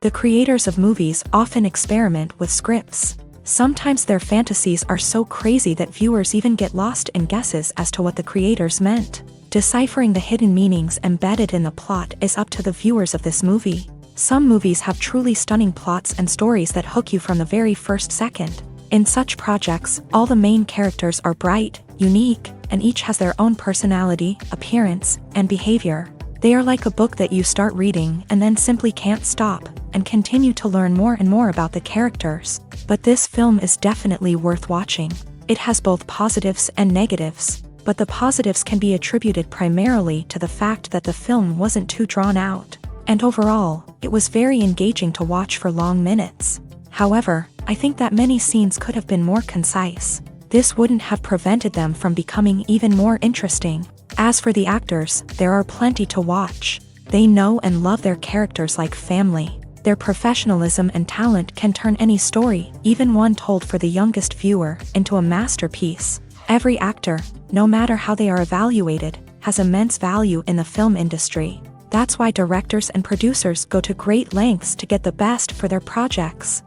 The creators of movies often experiment with scripts. Sometimes their fantasies are so crazy that viewers even get lost in guesses as to what the creators meant. Deciphering the hidden meanings embedded in the plot is up to the viewers of this movie. Some movies have truly stunning plots and stories that hook you from the very first second. In such projects, all the main characters are bright, unique, and each has their own personality, appearance, and behavior. They are like a book that you start reading and then simply can't stop, and continue to learn more and more about the characters. But this film is definitely worth watching. It has both positives and negatives, but the positives can be attributed primarily to the fact that the film wasn't too drawn out, and overall, it was very engaging to watch for long minutes. However, I think that many scenes could have been more concise. This wouldn't have prevented them from becoming even more interesting. As for the actors, there are plenty to watch. They know and love their characters like family. Their professionalism and talent can turn any story, even one told for the youngest viewer, into a masterpiece. Every actor, no matter how they are evaluated, has immense value in the film industry. That's why directors and producers go to great lengths to get the best for their projects.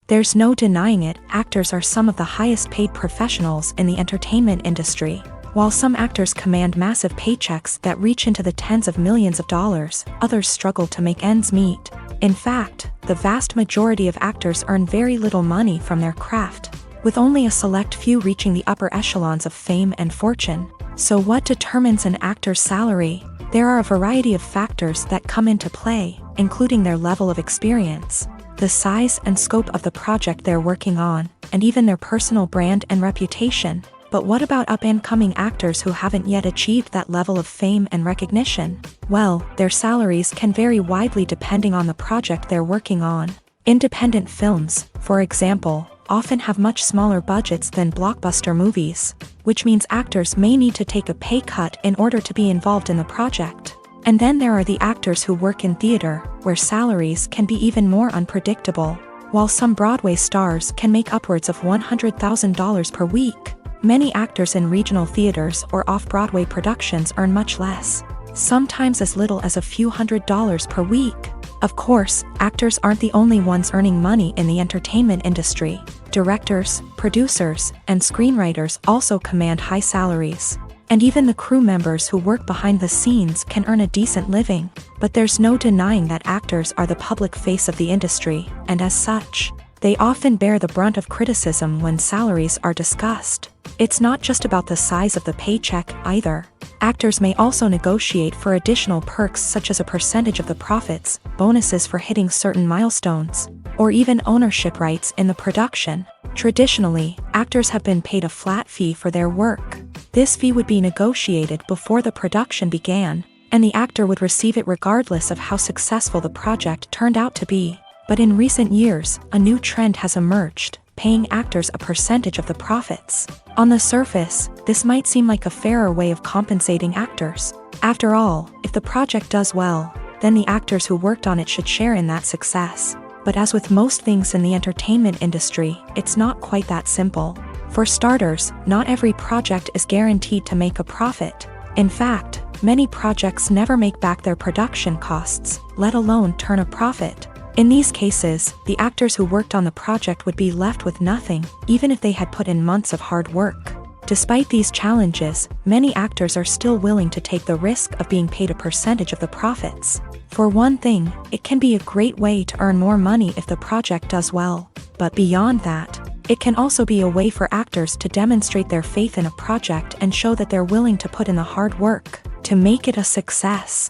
There's no denying it, actors are some of the highest paid professionals in the entertainment industry. While some actors command massive paychecks that reach into the tens of millions of dollars, others struggle to make ends meet. In fact, the vast majority of actors earn very little money from their craft, with only a select few reaching the upper echelons of fame and fortune. So what determines an actor's salary? There are a variety of factors that come into play, including their level of experience, the size and scope of the project they're working on, and even their personal brand and reputation. But what about up-and-coming actors who haven't yet achieved that level of fame and recognition? Well, their salaries can vary widely depending on the project they're working on. Independent films, for example, often have much smaller budgets than blockbuster movies, which means actors may need to take a pay cut in order to be involved in the project. And then there are the actors who work in theater, where salaries can be even more unpredictable. While some Broadway stars can make upwards of $100,000 per week, many actors in regional theaters or off-Broadway productions earn much less, sometimes as little as a few $100s per week. Of course, actors aren't the only ones earning money in the entertainment industry. Directors, producers, and screenwriters also command high salaries. And even the crew members who work behind the scenes can earn a decent living. But there's no denying that actors are the public face of the industry, and as such, they often bear the brunt of criticism when salaries are discussed. It's not just about the size of the paycheck, either. Actors may also negotiate for additional perks such as a percentage of the profits, bonuses for hitting certain milestones, or even ownership rights in the production. Traditionally, actors have been paid a flat fee for their work. This fee would be negotiated before the production began, and the actor would receive it regardless of how successful the project turned out to be. But in recent years, a new trend has emerged, paying actors a percentage of the profits. On the surface, this might seem like a fairer way of compensating actors. After all, if the project does well, then the actors who worked on it should share in that success. But as with most things in the entertainment industry, it's not quite that simple. For starters, not every project is guaranteed to make a profit. In fact, many projects never make back their production costs, let alone turn a profit. In these cases, the actors who worked on the project would be left with nothing, even if they had put in months of hard work. Despite these challenges, many actors are still willing to take the risk of being paid a percentage of the profits. For one thing, it can be a great way to earn more money if the project does well. But beyond that, it can also be a way for actors to demonstrate their faith in a project and show that they're willing to put in the hard work to make it a success.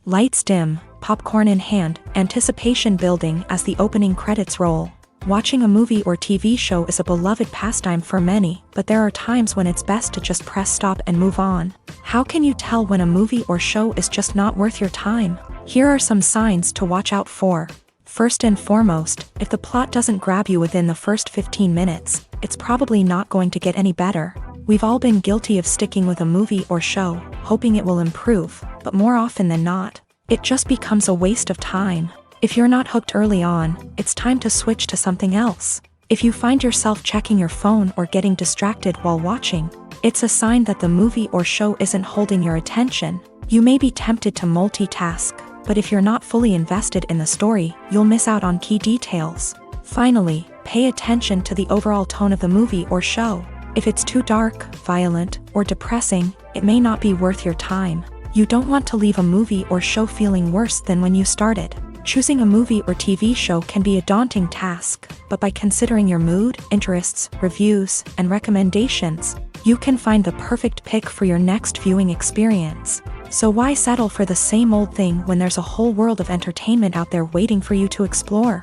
Lights dim, popcorn in hand, anticipation building as the opening credits roll. Watching a movie or TV show is a beloved pastime for many, but there are times when it's best to just press stop and move on. How can you tell when a movie or show is just not worth your time? Here are some signs to watch out for. First and foremost, if the plot doesn't grab you within the first 15 minutes, it's probably not going to get any better. We've all been guilty of sticking with a movie or show, hoping it will improve, but more often than not, it just becomes a waste of time. If you're not hooked early on, it's time to switch to something else. If you find yourself checking your phone or getting distracted while watching, It's a sign that the movie or show isn't holding your attention. You may be tempted to multitask, but if you're not fully invested in the story, you'll miss out on key details. Finally, pay attention to the overall tone of the movie or show. If it's too dark, violent, or depressing, it may not be worth your time. You don't want to leave a movie or show feeling worse than when you started. Choosing a movie or TV show can be a daunting task, but by considering your mood, interests, reviews, and recommendations, you can find the perfect pick for your next viewing experience. So why settle for the same old thing when there's a whole world of entertainment out there waiting for you to explore?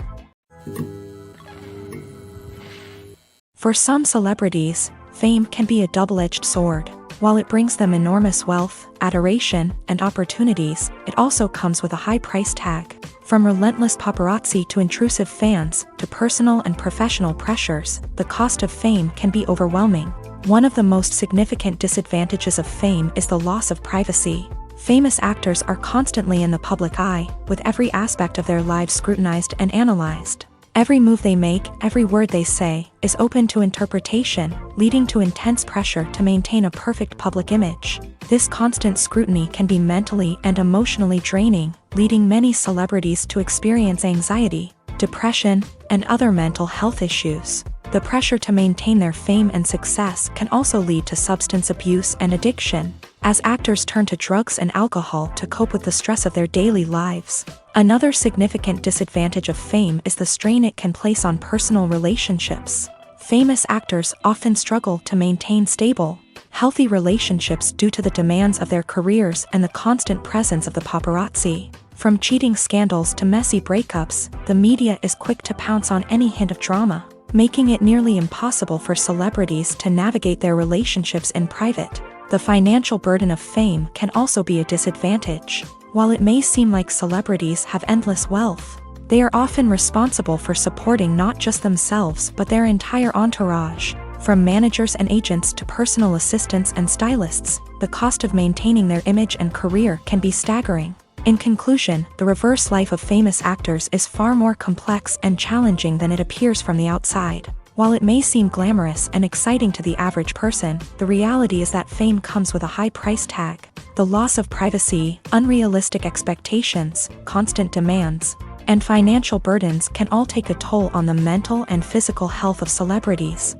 For some celebrities, fame can be a double-edged sword. While it brings them enormous wealth, adoration, and opportunities, it also comes with a high price tag. From relentless paparazzi to intrusive fans, to personal and professional pressures, the cost of fame can be overwhelming. One of the most significant disadvantages of fame is the loss of privacy. Famous actors are constantly in the public eye, with every aspect of their lives scrutinized and analyzed. Every move they make, every word they say, is open to interpretation, leading to intense pressure to maintain a perfect public image. This constant scrutiny can be mentally and emotionally draining, leading many celebrities to experience anxiety, depression, and other mental health issues. The pressure to maintain their fame and success can also lead to substance abuse and addiction, as actors turn to drugs and alcohol to cope with the stress of their daily lives. Another significant disadvantage of fame is the strain it can place on personal relationships. Famous actors often struggle to maintain stable, healthy relationships due to the demands of their careers and the constant presence of the paparazzi. From cheating scandals to messy breakups, the media is quick to pounce on any hint of drama, making it nearly impossible for celebrities to navigate their relationships in private. The financial burden of fame can also be a disadvantage. While it may seem like celebrities have endless wealth, they are often responsible for supporting not just themselves but their entire entourage. From managers and agents to personal assistants and stylists, the cost of maintaining their image and career can be staggering. In conclusion, the reverse life of famous actors is far more complex and challenging than it appears from the outside. While it may seem glamorous and exciting to the average person, the reality is that fame comes with a high price tag. The loss of privacy, unrealistic expectations, constant demands, and financial burdens can all take a toll on the mental and physical health of celebrities.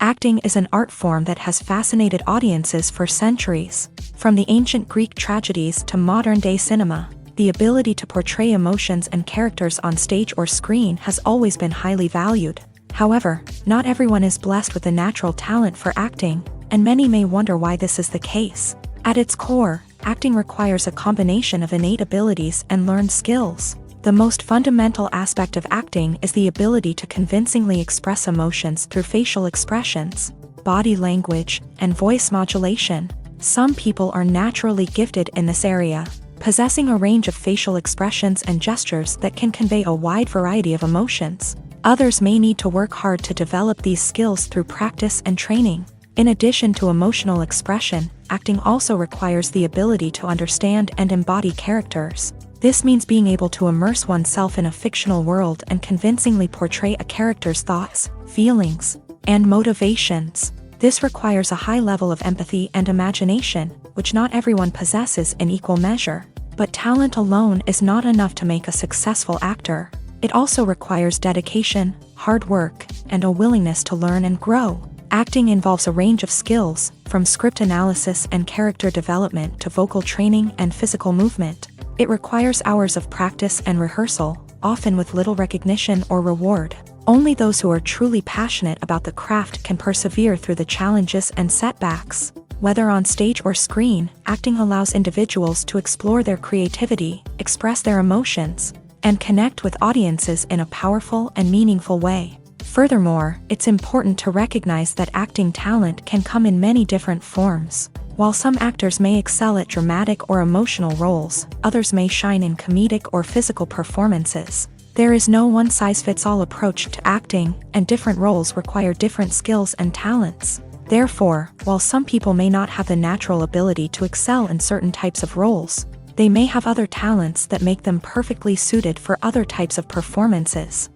Acting is an art form that has fascinated audiences for centuries. From the ancient Greek tragedies to modern-day cinema, the ability to portray emotions and characters on stage or screen has always been highly valued. However, not everyone is blessed with the natural talent for acting, and many may wonder why this is the case. At its core, acting requires a combination of innate abilities and learned skills. The most fundamental aspect of acting is the ability to convincingly express emotions through facial expressions, body language, and voice modulation. Some people are naturally gifted in this area, possessing a range of facial expressions and gestures that can convey a wide variety of emotions. Others may need to work hard to develop these skills through practice and training. In addition to emotional expression, acting also requires the ability to understand and embody characters. This means being able to immerse oneself in a fictional world and convincingly portray a character's thoughts, feelings, and motivations. This requires a high level of empathy and imagination, which not everyone possesses in equal measure. But talent alone is not enough to make a successful actor. It also requires dedication, hard work, and a willingness to learn and grow. Acting involves a range of skills, from script analysis and character development to vocal training and physical movement. It requires hours of practice and rehearsal, often with little recognition or reward. Only those who are truly passionate about the craft can persevere through the challenges and setbacks. Whether on stage or screen, acting allows individuals to explore their creativity, express their emotions, and connect with audiences in a powerful and meaningful way. Furthermore, it's important to recognize that acting talent can come in many different forms. While some actors may excel at dramatic or emotional roles, others may shine in comedic or physical performances. There is no one-size-fits-all approach to acting, and different roles require different skills and talents. Therefore, while some people may not have the natural ability to excel in certain types of roles, they may have other talents that make them perfectly suited for other types of performances.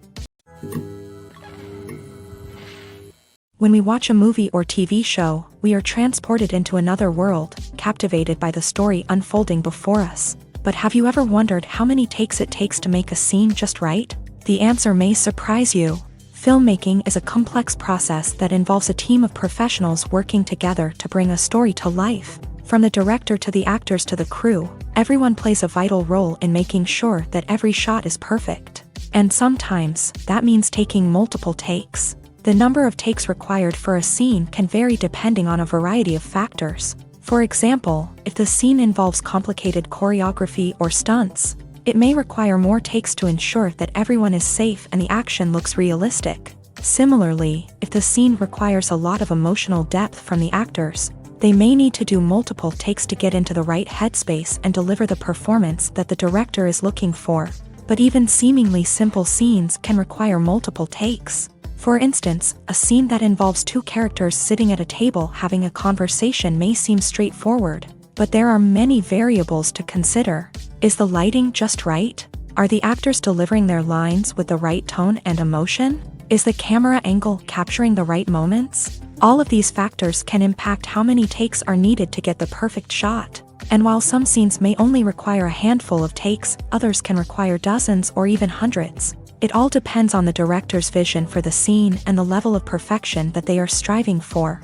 When we watch a movie or TV show, we are transported into another world, captivated by the story unfolding before us. But have you ever wondered how many takes it takes to make a scene just right? The answer may surprise you. Filmmaking is a complex process that involves a team of professionals working together to bring a story to life. From the director to the actors to the crew, everyone plays a vital role in making sure that every shot is perfect. And sometimes, that means taking multiple takes. The number of takes required for a scene can vary depending on a variety of factors. For example, if the scene involves complicated choreography or stunts, it may require more takes to ensure that everyone is safe and the action looks realistic. Similarly, if the scene requires a lot of emotional depth from the actors, they may need to do multiple takes to get into the right headspace and deliver the performance that the director is looking for. But even seemingly simple scenes can require multiple takes. For instance, a scene that involves two characters sitting at a table having a conversation may seem straightforward, but there are many variables to consider. Is the lighting just right? Are the actors delivering their lines with the right tone and emotion? Is the camera angle capturing the right moments? All of these factors can impact how many takes are needed to get the perfect shot. And while some scenes may only require a handful of takes, others can require dozens or even hundreds. It all depends on the director's vision for the scene and the level of perfection that they are striving for.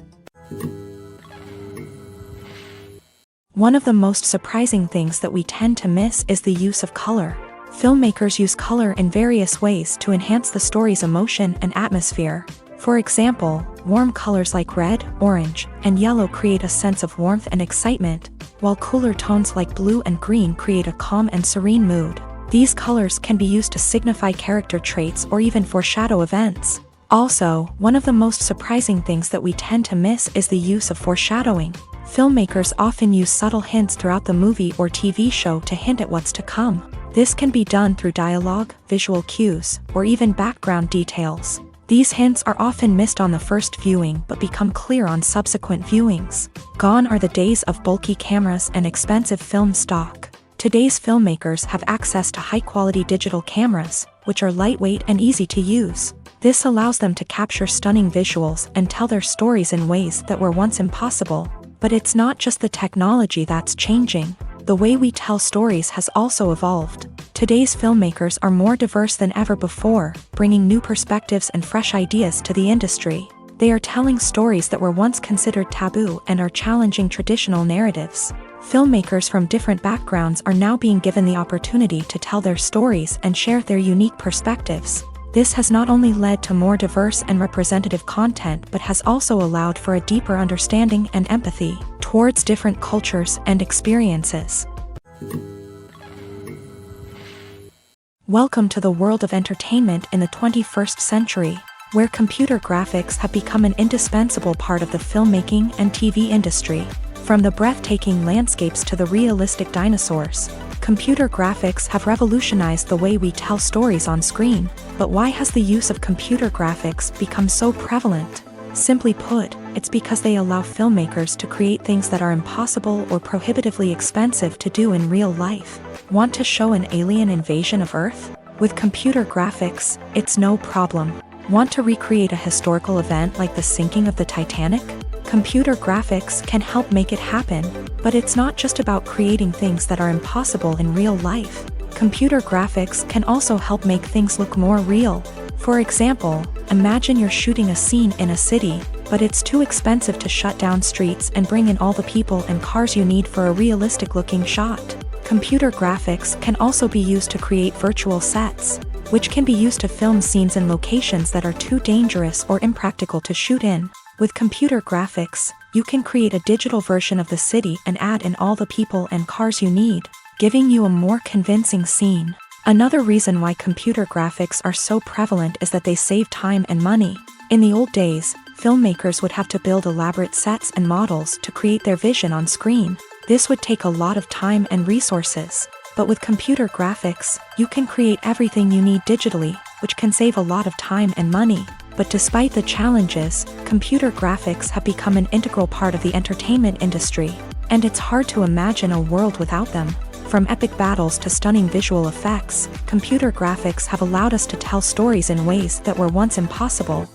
One of the most surprising things that we tend to miss is the use of color. Filmmakers use color in various ways to enhance the story's emotion and atmosphere. For example, warm colors like red, orange, and yellow create a sense of warmth and excitement, while cooler tones like blue and green create a calm and serene mood. These colors can be used to signify character traits or even foreshadow events. Also, one of the most surprising things that we tend to miss is the use of foreshadowing. Filmmakers often use subtle hints throughout the movie or TV show to hint at what's to come. This can be done through dialogue, visual cues, or even background details. These hints are often missed on the first viewing but become clear on subsequent viewings. Gone are the days of bulky cameras and expensive film stock. Today's filmmakers have access to high-quality digital cameras, which are lightweight and easy to use. This allows them to capture stunning visuals and tell their stories in ways that were once impossible. But it's not just the technology that's changing. The way we tell stories has also evolved. Today's filmmakers are more diverse than ever before, bringing new perspectives and fresh ideas to the industry. They are telling stories that were once considered taboo and are challenging traditional narratives. Filmmakers from different backgrounds are now being given the opportunity to tell their stories and share their unique perspectives. This has not only led to more diverse and representative content but has also allowed for a deeper understanding and empathy towards different cultures and experiences. Welcome to the world of entertainment in the 21st century, where computer graphics have become an indispensable part of the filmmaking and TV industry. From the breathtaking landscapes to the realistic dinosaurs, computer graphics have revolutionized the way we tell stories on screen. But why has the use of computer graphics become so prevalent? Simply put, it's because they allow filmmakers to create things that are impossible or prohibitively expensive to do in real life. Want to show an alien invasion of Earth? With computer graphics, it's no problem. Want to recreate a historical event like the sinking of the Titanic? Computer graphics can help make it happen, but it's not just about creating things that are impossible in real life. Computer graphics can also help make things look more real. For example, imagine you're shooting a scene in a city, but it's too expensive to shut down streets and bring in all the people and cars you need for a realistic-looking shot. Computer graphics can also be used to create virtual sets, which can be used to film scenes in locations that are too dangerous or impractical to shoot in. With computer graphics, you can create a digital version of the city and add in all the people and cars you need, giving you a more convincing scene. Another reason why computer graphics are so prevalent is that they save time and money. In the old days, filmmakers would have to build elaborate sets and models to create their vision on screen. This would take a lot of time and resources. But with computer graphics, you can create everything you need digitally, which can save a lot of time and money. But despite the challenges, computer graphics have become an integral part of the entertainment industry, and it's hard to imagine a world without them. From epic battles to stunning visual effects, computer graphics have allowed us to tell stories in ways that were once impossible.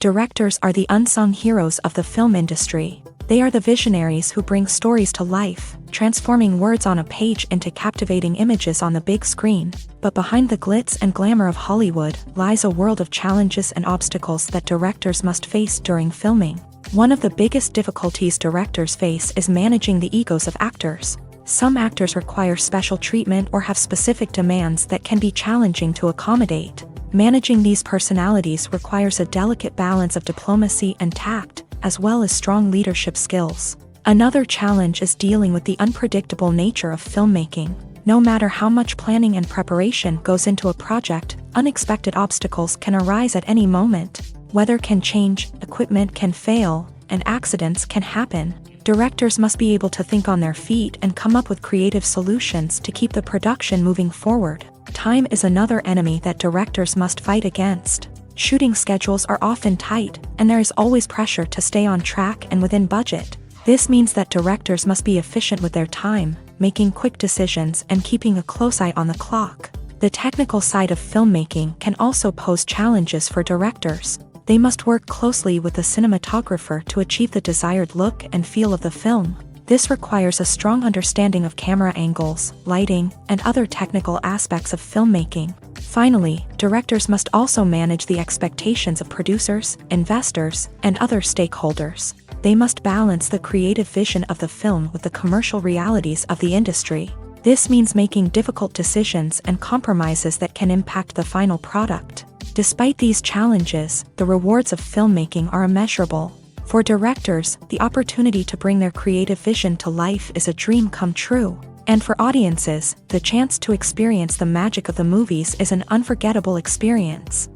Directors are the unsung heroes of the film industry. They are the visionaries who bring stories to life, transforming words on a page into captivating images on the big screen. But behind the glitz and glamour of Hollywood lies a world of challenges and obstacles that directors must face during filming. One of the biggest difficulties directors face is managing the egos of actors. Some actors require special treatment or have specific demands that can be challenging to accommodate. Managing these personalities requires a delicate balance of diplomacy and tact, as well as strong leadership skills. Another challenge is dealing with the unpredictable nature of filmmaking. No matter how much planning and preparation goes into a project, unexpected obstacles can arise at any moment. Weather can change, equipment can fail, and accidents can happen. Directors must be able to think on their feet and come up with creative solutions to keep the production moving forward. Time is another enemy that directors must fight against. Shooting schedules are often tight, and there is always pressure to stay on track and within budget. This means that directors must be efficient with their time, making quick decisions and keeping a close eye on the clock. The technical side of filmmaking can also pose challenges for directors. They must work closely with the cinematographer to achieve the desired look and feel of the film. This requires a strong understanding of camera angles, lighting, and other technical aspects of filmmaking. Finally, directors must also manage the expectations of producers, investors, and other stakeholders. They must balance the creative vision of the film with the commercial realities of the industry. This means making difficult decisions and compromises that can impact the final product. Despite these challenges, the rewards of filmmaking are immeasurable. For directors, the opportunity to bring their creative vision to life is a dream come true. And for audiences, the chance to experience the magic of the movies is an unforgettable experience.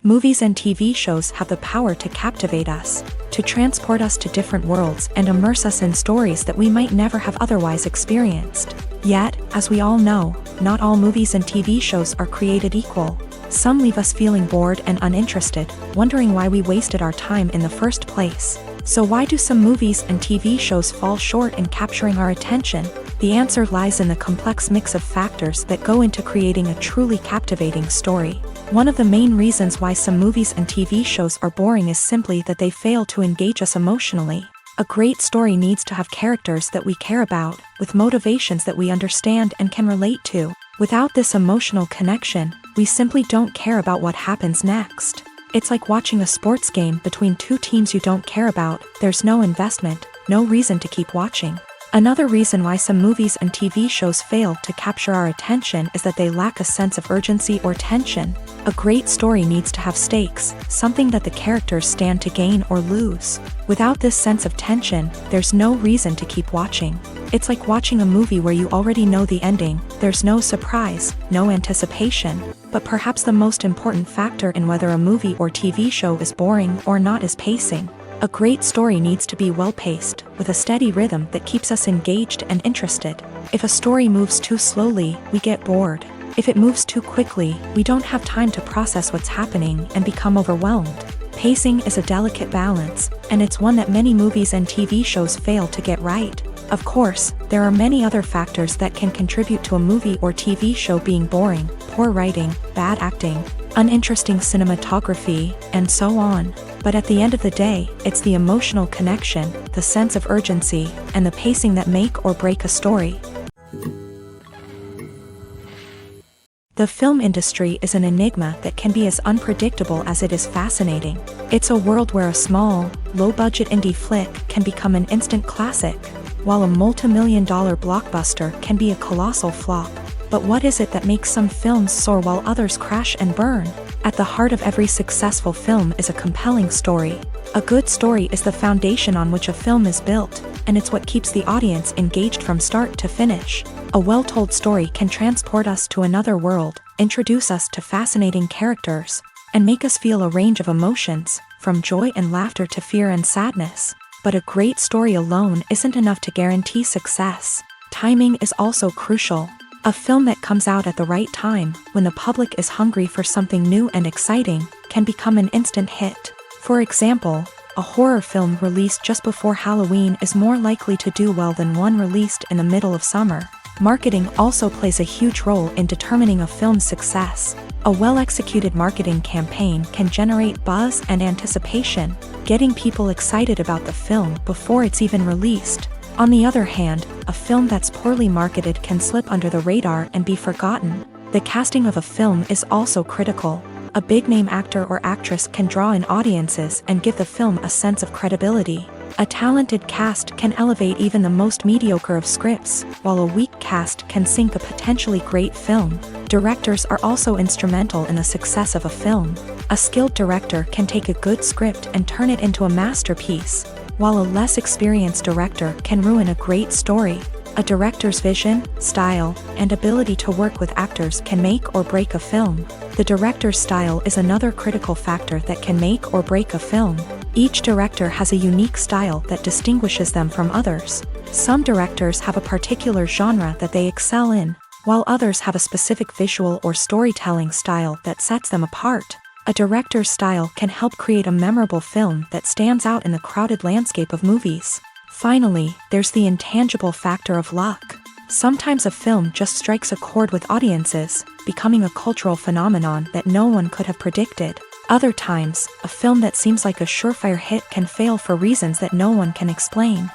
Movies and TV shows have the power to captivate us, to transport us to different worlds and immerse us in stories that we might never have otherwise experienced. Yet, as we all know, not all movies and TV shows are created equal. Some leave us feeling bored and uninterested, wondering why we wasted our time in the first place. So why do some movies and TV shows fall short in capturing our attention? The answer lies in the complex mix of factors that go into creating a truly captivating story. One of the main reasons why some movies and TV shows are boring is simply that they fail to engage us emotionally. A great story needs to have characters that we care about, with motivations that we understand and can relate to. Without this emotional connection, we simply don't care about what happens next. It's like watching a sports game between two teams you don't care about. There's no investment, no reason to keep watching. Another reason why some movies and TV shows fail to capture our attention is that they lack a sense of urgency or tension. A great story needs to have stakes, something that the characters stand to gain or lose. Without this sense of tension, there's no reason to keep watching. It's like watching a movie where you already know the ending. There's no surprise, no anticipation. But perhaps the most important factor in whether a movie or TV show is boring or not is pacing. A great story needs to be well-paced, with a steady rhythm that keeps us engaged and interested. If a story moves too slowly, we get bored. If it moves too quickly, we don't have time to process what's happening and become overwhelmed. Pacing is a delicate balance, and it's one that many movies and TV shows fail to get right. Of course, there are many other factors that can contribute to a movie or TV show being boring: poor writing, bad acting, uninteresting cinematography, and so on. But at the end of the day, it's the emotional connection, the sense of urgency, and the pacing that make or break a story. The film industry is an enigma that can be as unpredictable as it is fascinating. It's a world where a small, low-budget indie flick can become an instant classic, while a multi-million-dollar blockbuster can be a colossal flop. But what is it that makes some films soar while others crash and burn? At the heart of every successful film is a compelling story. A good story is the foundation on which a film is built, and it's what keeps the audience engaged from start to finish. A well-told story can transport us to another world, introduce us to fascinating characters, and make us feel a range of emotions, from joy and laughter to fear and sadness. But a great story alone isn't enough to guarantee success. Timing is also crucial. A film that comes out at the right time, when the public is hungry for something new and exciting, can become an instant hit. For example, a horror film released just before Halloween is more likely to do well than one released in the middle of summer. Marketing also plays a huge role in determining a film's success. A well-executed marketing campaign can generate buzz and anticipation, getting people excited about the film before it's even released. On the other hand, a film that's poorly marketed can slip under the radar and be forgotten. The casting of a film is also critical. A big-name actor or actress can draw in audiences and give the film a sense of credibility. A talented cast can elevate even the most mediocre of scripts, while a weak cast can sink a potentially great film. Directors are also instrumental in the success of a film. A skilled director can take a good script and turn it into a masterpiece, while a less experienced director can ruin a great story. A director's vision, style, and ability to work with actors can make or break a film. The director's style is another critical factor that can make or break a film. Each director has a unique style that distinguishes them from others. Some directors have a particular genre that they excel in, while others have a specific visual or storytelling style that sets them apart. A director's style can help create a memorable film that stands out in the crowded landscape of movies. Finally, there's the intangible factor of luck. Sometimes a film just strikes a chord with audiences, becoming a cultural phenomenon that no one could have predicted. Other times, a film that seems like a surefire hit can fail for reasons that no one can explain.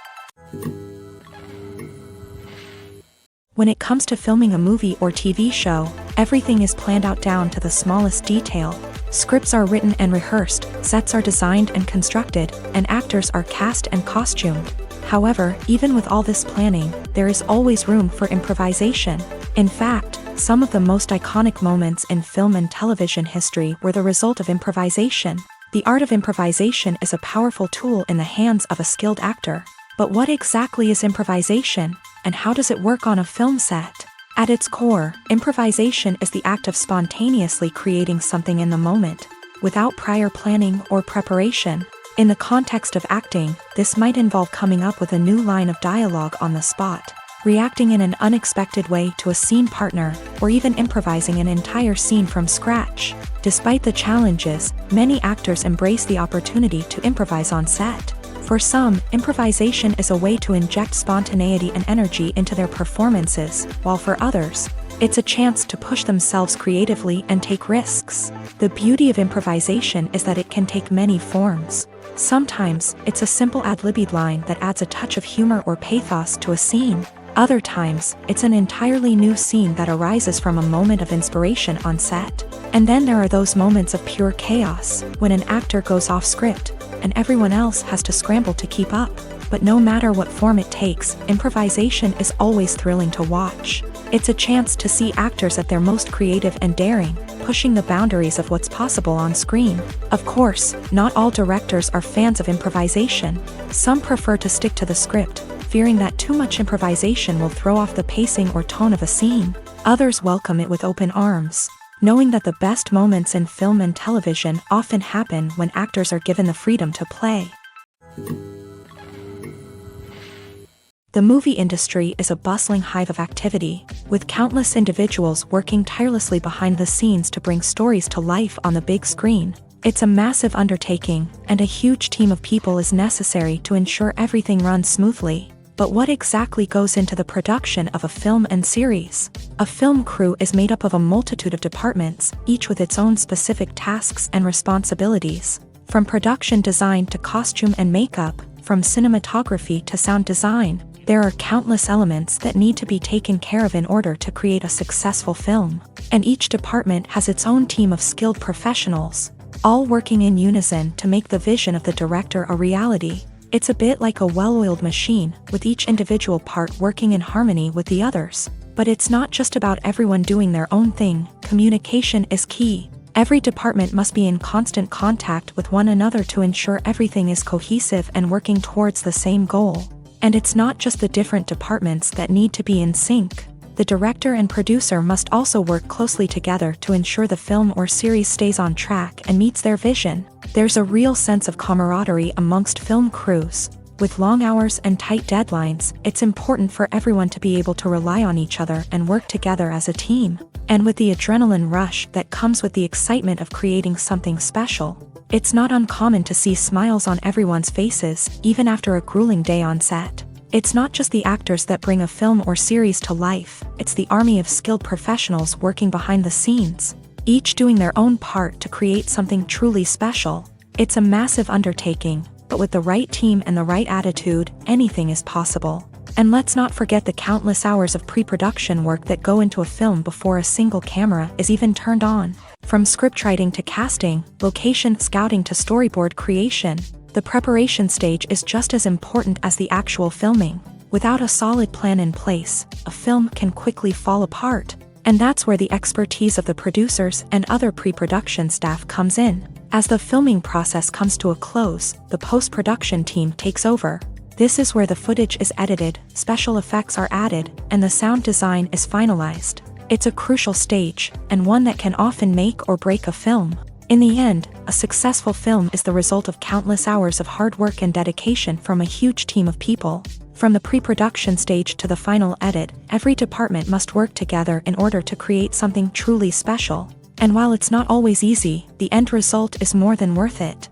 When it comes to filming a movie or TV show, everything is planned out down to the smallest detail. Scripts are written and rehearsed, sets are designed and constructed, and actors are cast and costumed. However, even with all this planning, there is always room for improvisation. In fact, some of the most iconic moments in film and television history were the result of improvisation. The art of improvisation is a powerful tool in the hands of a skilled actor. But what exactly is improvisation, and how does it work on a film set? At its core, improvisation is the act of spontaneously creating something in the moment, without prior planning or preparation. In the context of acting, this might involve coming up with a new line of dialogue on the spot, reacting in an unexpected way to a scene partner, or even improvising an entire scene from scratch. Despite the challenges, many actors embrace the opportunity to improvise on set. For some, improvisation is a way to inject spontaneity and energy into their performances, while for others, it's a chance to push themselves creatively and take risks. The beauty of improvisation is that it can take many forms. Sometimes, it's a simple ad-libbed line that adds a touch of humor or pathos to a scene. Other times, it's an entirely new scene that arises from a moment of inspiration on set. And then there are those moments of pure chaos, when an actor goes off script, and everyone else has to scramble to keep up. But no matter what form it takes, improvisation is always thrilling to watch. It's a chance to see actors at their most creative and daring, pushing the boundaries of what's possible on screen. Of course, not all directors are fans of improvisation. Some prefer to stick to the script, fearing that too much improvisation will throw off the pacing or tone of a scene. Others welcome it with open arms, knowing that the best moments in film and television often happen when actors are given the freedom to play. The movie industry is a bustling hive of activity, with countless individuals working tirelessly behind the scenes to bring stories to life on the big screen. It's a massive undertaking, and a huge team of people is necessary to ensure everything runs smoothly. But what exactly goes into the production of a film and series? A film crew is made up of a multitude of departments, each with its own specific tasks and responsibilities. From production design to costume and makeup, from cinematography to sound design, there are countless elements that need to be taken care of in order to create a successful film. And each department has its own team of skilled professionals, all working in unison to make the vision of the director a reality. It's a bit like a well-oiled machine, with each individual part working in harmony with the others. But it's not just about everyone doing their own thing. Communication is key. Every department must be in constant contact with one another to ensure everything is cohesive and working towards the same goal. And it's not just the different departments that need to be in sync. The director and producer must also work closely together to ensure the film or series stays on track and meets their vision. There's a real sense of camaraderie amongst film crews. With long hours and tight deadlines, it's important for everyone to be able to rely on each other and work together as a team. And with the adrenaline rush that comes with the excitement of creating something special, it's not uncommon to see smiles on everyone's faces, even after a grueling day on set. It's not just the actors that bring a film or series to life, it's the army of skilled professionals working behind the scenes. each doing their own part to create something truly special. It's a massive undertaking, but with the right team and the right attitude, anything is possible. And let's not forget the countless hours of pre-production work that go into a film before a single camera is even turned on. From scriptwriting to casting, location scouting to storyboard creation, the preparation stage is just as important as the actual filming. Without a solid plan in place, a film can quickly fall apart. And that's where the expertise of the producers and other pre-production staff comes in. As the filming process comes to a close, the post-production team takes over. This is where the footage is edited, special effects are added, and the sound design is finalized. It's a crucial stage, and one that can often make or break a film. In the end, a successful film is the result of countless hours of hard work and dedication from a huge team of people. From the pre-production stage to the final edit, every department must work together in order to create something truly special. And while it's not always easy, the end result is more than worth it.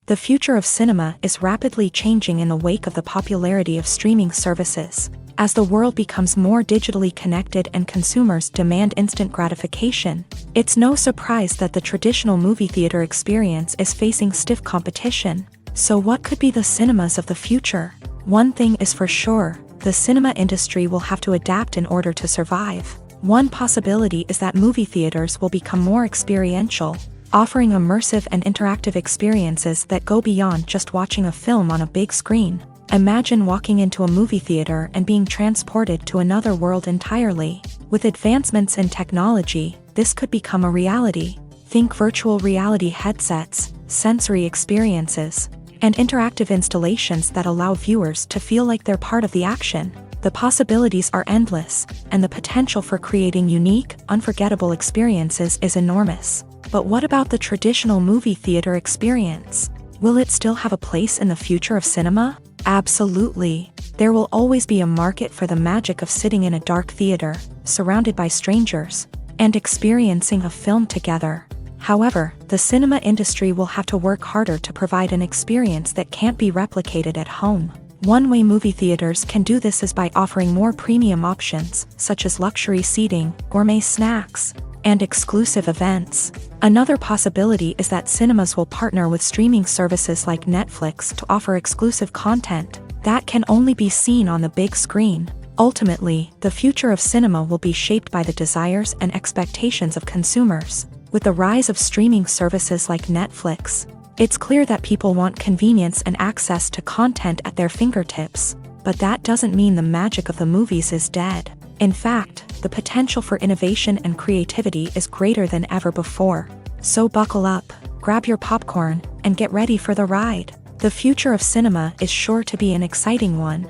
The future of cinema is rapidly changing in the wake of the popularity of streaming services. As the world becomes more digitally connected and consumers demand instant gratification, it's no surprise that the traditional movie theater experience is facing stiff competition. So what could be the cinemas of the future? One thing is for sure, the cinema industry will have to adapt in order to survive. One possibility is that movie theaters will become more experiential, offering immersive and interactive experiences that go beyond just watching a film on a big screen. Imagine walking into a movie theater and being transported to another world entirely. With advancements in technology, this could become a reality. Think virtual reality headsets, sensory experiences, and interactive installations that allow viewers to feel like they're part of the action. The possibilities are endless, and the potential for creating unique, unforgettable experiences is enormous. But what about the traditional movie theater experience? Will it still have a place in the future of cinema? Absolutely. There will always be a market for the magic of sitting in a dark theater, surrounded by strangers, and experiencing a film together. However, the cinema industry will have to work harder to provide an experience that can't be replicated at home. One way movie theaters can do this is by offering more premium options, such as luxury seating, gourmet snacks, and exclusive events. Another possibility is that cinemas will partner with streaming services like Netflix to offer exclusive content that can only be seen on the big screen. Ultimately, the future of cinema will be shaped by the desires and expectations of consumers. With the rise of streaming services like Netflix, it's clear that people want convenience and access to content at their fingertips. But that doesn't mean the magic of the movies is dead. In fact, the potential for innovation and creativity is greater than ever before. So buckle up, grab your popcorn, and get ready for the ride. The future of cinema is sure to be an exciting one.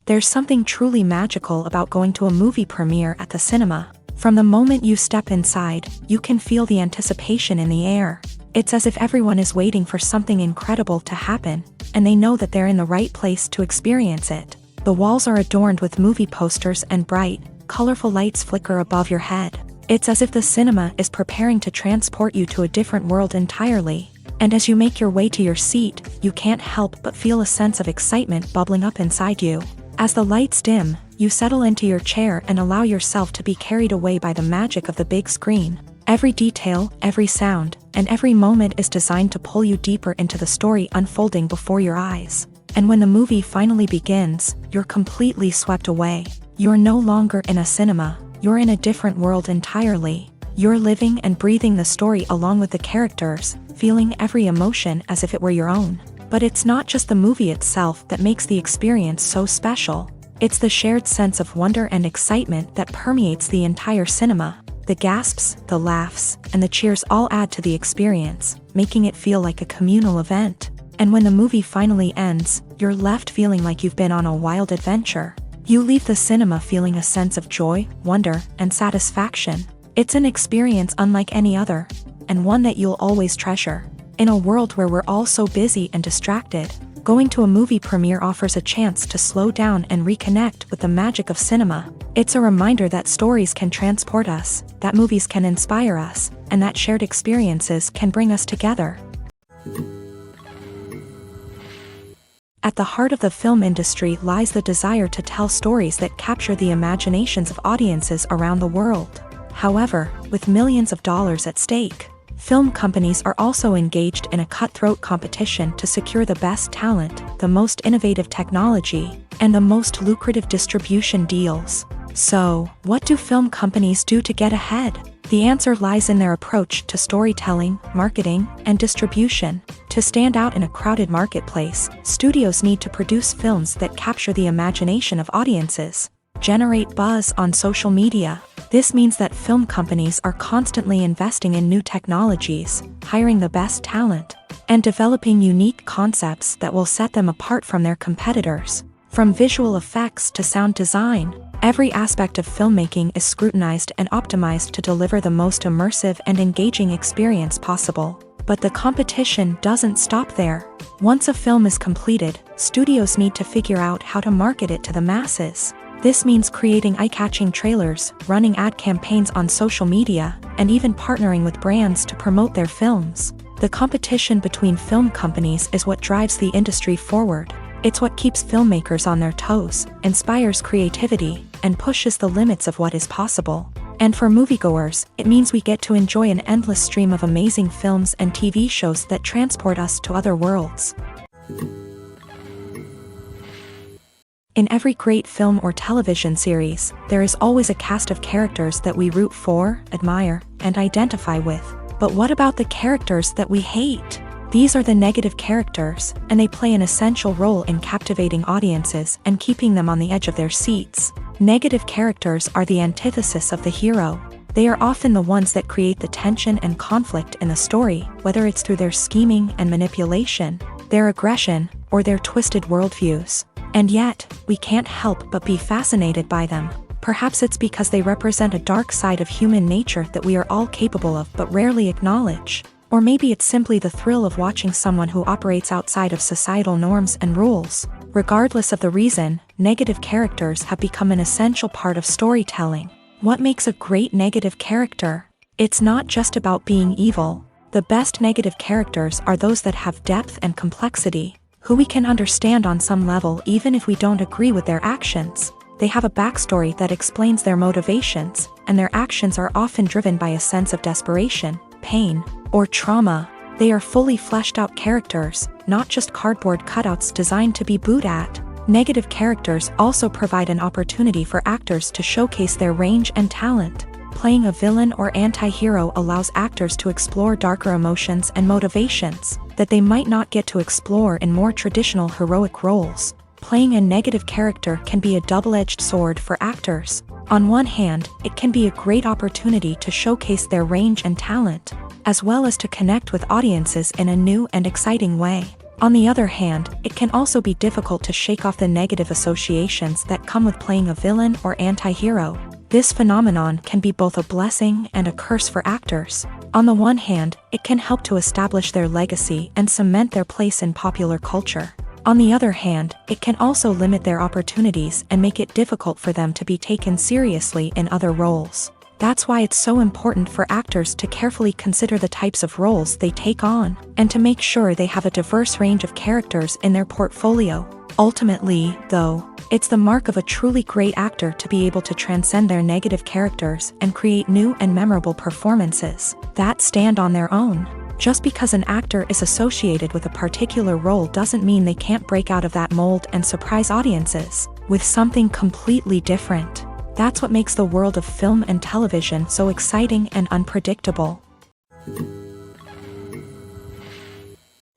There's something truly magical about going to a movie premiere at the cinema. From the moment you step inside, you can feel the anticipation in the air. It's as if everyone is waiting for something incredible to happen, and they know that they're in the right place to experience it. The walls are adorned with movie posters and bright, colorful lights flicker above your head. It's as if the cinema is preparing to transport you to a different world entirely. And as you make your way to your seat, you can't help but feel a sense of excitement bubbling up inside you. As the lights dim, you settle into your chair and allow yourself to be carried away by the magic of the big screen. Every detail, every sound, and every moment is designed to pull you deeper into the story unfolding before your eyes. And when the movie finally begins, you're completely swept away. You're no longer in a cinema, you're in a different world entirely. You're living and breathing the story along with the characters, feeling every emotion as if it were your own. But it's not just the movie itself that makes the experience so special. It's the shared sense of wonder and excitement that permeates the entire cinema. The gasps, the laughs, and the cheers all add to the experience, making it feel like a communal event. And when the movie finally ends, you're left feeling like you've been on a wild adventure. You leave the cinema feeling a sense of joy, wonder, and satisfaction. It's an experience unlike any other, and one that you'll always treasure. In a world where we're all so busy and distracted, going to a movie premiere offers a chance to slow down and reconnect with the magic of cinema. It's a reminder that stories can transport us, that movies can inspire us, and that shared experiences can bring us together. At the heart of the film industry lies the desire to tell stories that capture the imaginations of audiences around the world. However, with millions of dollars at stake, film companies are also engaged in a cutthroat competition to secure the best talent, the most innovative technology, and the most lucrative distribution deals. So, what do film companies do to get ahead? The answer lies in their approach to storytelling, marketing, and distribution. To stand out in a crowded marketplace, studios need to produce films that capture the imagination of audiences, generate buzz on social media. This means that film companies are constantly investing in new technologies, hiring the best talent, and developing unique concepts that will set them apart from their competitors. From visual effects to sound design, every aspect of filmmaking is scrutinized and optimized to deliver the most immersive and engaging experience possible. But the competition doesn't stop there. Once a film is completed, studios need to figure out how to market it to the masses. This means creating eye-catching trailers, running ad campaigns on social media, and even partnering with brands to promote their films. The competition between film companies is what drives the industry forward. It's what keeps filmmakers on their toes, inspires creativity, and pushes the limits of what is possible. And for moviegoers, it means we get to enjoy an endless stream of amazing films and TV shows that transport us to other worlds. In every great film or television series, there is always a cast of characters that we root for, admire, and identify with. But what about the characters that we hate? These are the negative characters, and they play an essential role in captivating audiences and keeping them on the edge of their seats. Negative characters are the antithesis of the hero. They are often the ones that create the tension and conflict in the story, whether it's through their scheming and manipulation, their aggression, or their twisted worldviews. And yet, we can't help but be fascinated by them. Perhaps it's because they represent a dark side of human nature that we are all capable of but rarely acknowledge. Or maybe it's simply the thrill of watching someone who operates outside of societal norms and rules. Regardless of the reason, negative characters have become an essential part of storytelling. What makes a great negative character? It's not just about being evil. The best negative characters are those that have depth and complexity, who we can understand on some level even if we don't agree with their actions. They have a backstory that explains their motivations, and their actions are often driven by a sense of desperation, pain, or trauma. They are fully fleshed out characters, not just cardboard cutouts designed to be booed at. Negative characters also provide an opportunity for actors to showcase their range and talent. Playing a villain or anti-hero allows actors to explore darker emotions and motivations that they might not get to explore in more traditional heroic roles. Playing a negative character can be a double-edged sword for actors. On one hand, it can be a great opportunity to showcase their range and talent, as well as to connect with audiences in a new and exciting way. On the other hand, it can also be difficult to shake off the negative associations that come with playing a villain or anti-hero. This phenomenon can be both a blessing and a curse for actors. On the one hand, it can help to establish their legacy and cement their place in popular culture. On the other hand, it can also limit their opportunities and make it difficult for them to be taken seriously in other roles. That's why it's so important for actors to carefully consider the types of roles they take on, and to make sure they have a diverse range of characters in their portfolio. Ultimately, though, it's the mark of a truly great actor to be able to transcend their negative characters and create new and memorable performances that stand on their own. Just because an actor is associated with a particular role doesn't mean they can't break out of that mold and surprise audiences with something completely different. That's what makes the world of film and television so exciting and unpredictable.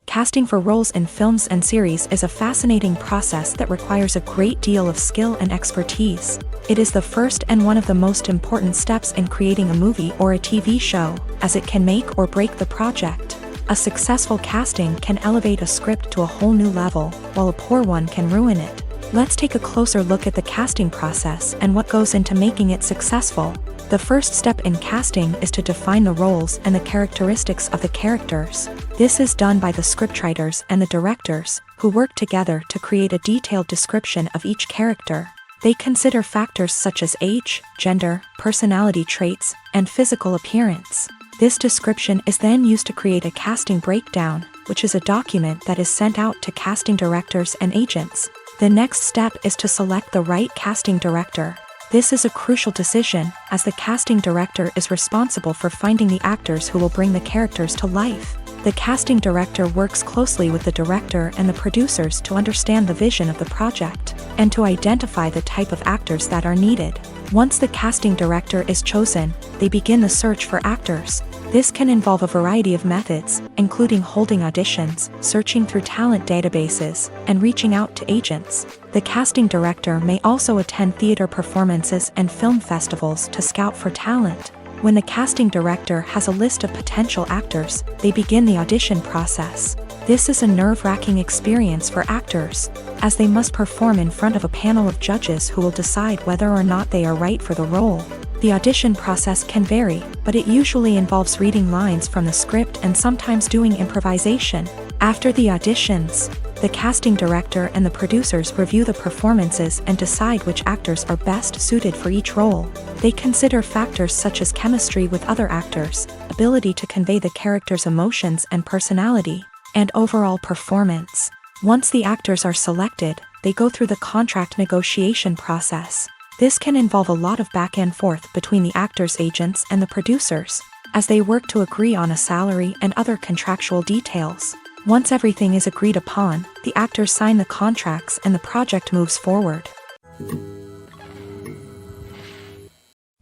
Casting for roles in films and series is a fascinating process that requires a great deal of skill and expertise. It is the first and one of the most important steps in creating a movie or a TV show, as it can make or break the project. A successful casting can elevate a script to a whole new level, while a poor one can ruin it. Let's take a closer look at the casting process and what goes into making it successful. The first step in casting is to define the roles and the characteristics of the characters. This is done by the scriptwriters and the directors, who work together to create a detailed description of each character. They consider factors such as age, gender, personality traits, and physical appearance. This description is then used to create a casting breakdown, which is a document that is sent out to casting directors and agents. The next step is to select the right casting director. This is a crucial decision, as the casting director is responsible for finding the actors who will bring the characters to life. The casting director works closely with the director and the producers to understand the vision of the project, and to identify the type of actors that are needed. Once the casting director is chosen, they begin the search for actors. This can involve a variety of methods, including holding auditions, searching through talent databases, and reaching out to agents. The casting director may also attend theater performances and film festivals to scout for talent. When the casting director has a list of potential actors, they begin the audition process. This is a nerve-wracking experience for actors, as they must perform in front of a panel of judges who will decide whether or not they are right for the role. The audition process can vary, but it usually involves reading lines from the script and sometimes doing improvisation. After the auditions, the casting director and the producers review the performances and decide which actors are best suited for each role. They consider factors such as chemistry with other actors, ability to convey the character's emotions and personality, and overall performance. Once the actors are selected, they go through the contract negotiation process. This can involve a lot of back and forth between the actors' agents and the producers, as they work to agree on a salary and other contractual details. Once everything is agreed upon, the actors sign the contracts and the project moves forward.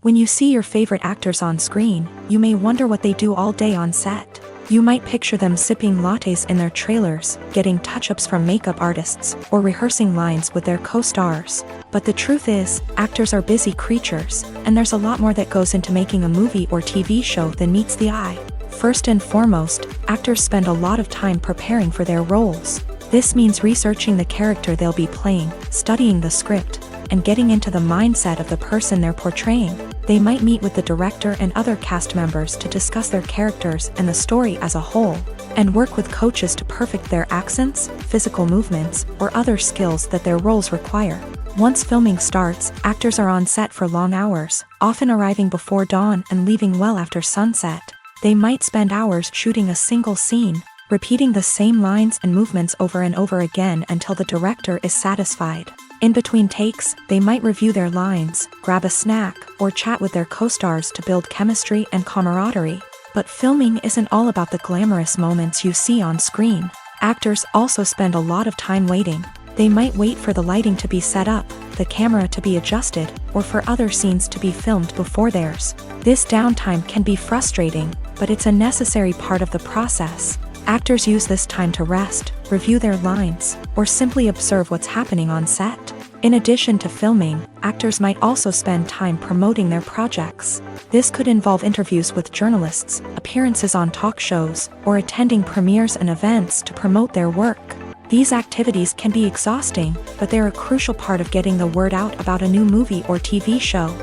When you see your favorite actors on screen, you may wonder what they do all day on set. You might picture them sipping lattes in their trailers, getting touch-ups from makeup artists, or rehearsing lines with their co-stars. But the truth is, actors are busy creatures, and there's a lot more that goes into making a movie or TV show than meets the eye. First and foremost, actors spend a lot of time preparing for their roles. This means researching the character they'll be playing, studying the script, and getting into the mindset of the person they're portraying. They might meet with the director and other cast members to discuss their characters and the story as a whole, and work with coaches to perfect their accents, physical movements, or other skills that their roles require. Once filming starts, actors are on set for long hours, often arriving before dawn and leaving well after sunset. They might spend hours shooting a single scene, repeating the same lines and movements over and over again until the director is satisfied. In between takes, they might review their lines, grab a snack, or chat with their co-stars to build chemistry and camaraderie. But filming isn't all about the glamorous moments you see on screen. Actors also spend a lot of time waiting. They might wait for the lighting to be set up, the camera to be adjusted, or for other scenes to be filmed before theirs. This downtime can be frustrating, but it's a necessary part of the process. Actors use this time to rest, review their lines, or simply observe what's happening on set. In addition to filming, actors might also spend time promoting their projects. This could involve interviews with journalists, appearances on talk shows, or attending premieres and events to promote their work. These activities can be exhausting, but they're a crucial part of getting the word out about a new movie or TV show.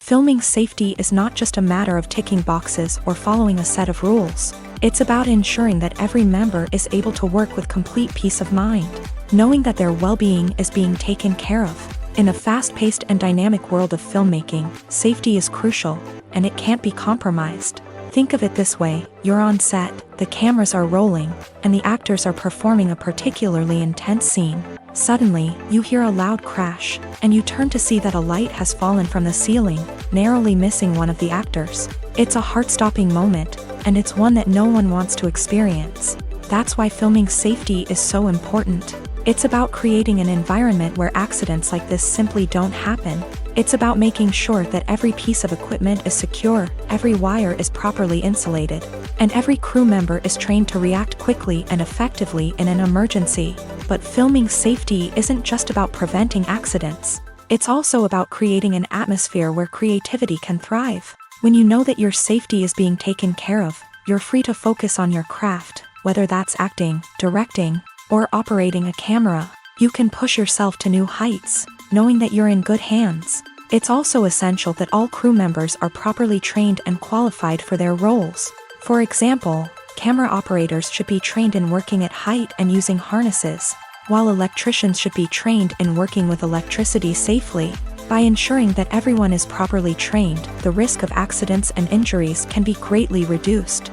Filming safety is not just a matter of ticking boxes or following a set of rules. It's about ensuring that every member is able to work with complete peace of mind, knowing that their well-being is being taken care of. In a fast-paced and dynamic world of filmmaking, safety is crucial, and it can't be compromised. Think of it this way: you're on set, the cameras are rolling, and the actors are performing a particularly intense scene. Suddenly, you hear a loud crash, and you turn to see that a light has fallen from the ceiling, narrowly missing one of the actors. It's a heart-stopping moment, and it's one that no one wants to experience. That's why filming safety is so important. It's about creating an environment where accidents like this simply don't happen. It's about making sure that every piece of equipment is secure, every wire is properly insulated, and every crew member is trained to react quickly and effectively in an emergency. But filming safety isn't just about preventing accidents. It's also about creating an atmosphere where creativity can thrive. When you know that your safety is being taken care of, you're free to focus on your craft, whether that's acting, directing, or operating a camera. You can push yourself to new heights, knowing that you're in good hands. It's also essential that all crew members are properly trained and qualified for their roles. For example, camera operators should be trained in working at height and using harnesses, while electricians should be trained in working with electricity safely. By ensuring that everyone is properly trained, the risk of accidents and injuries can be greatly reduced.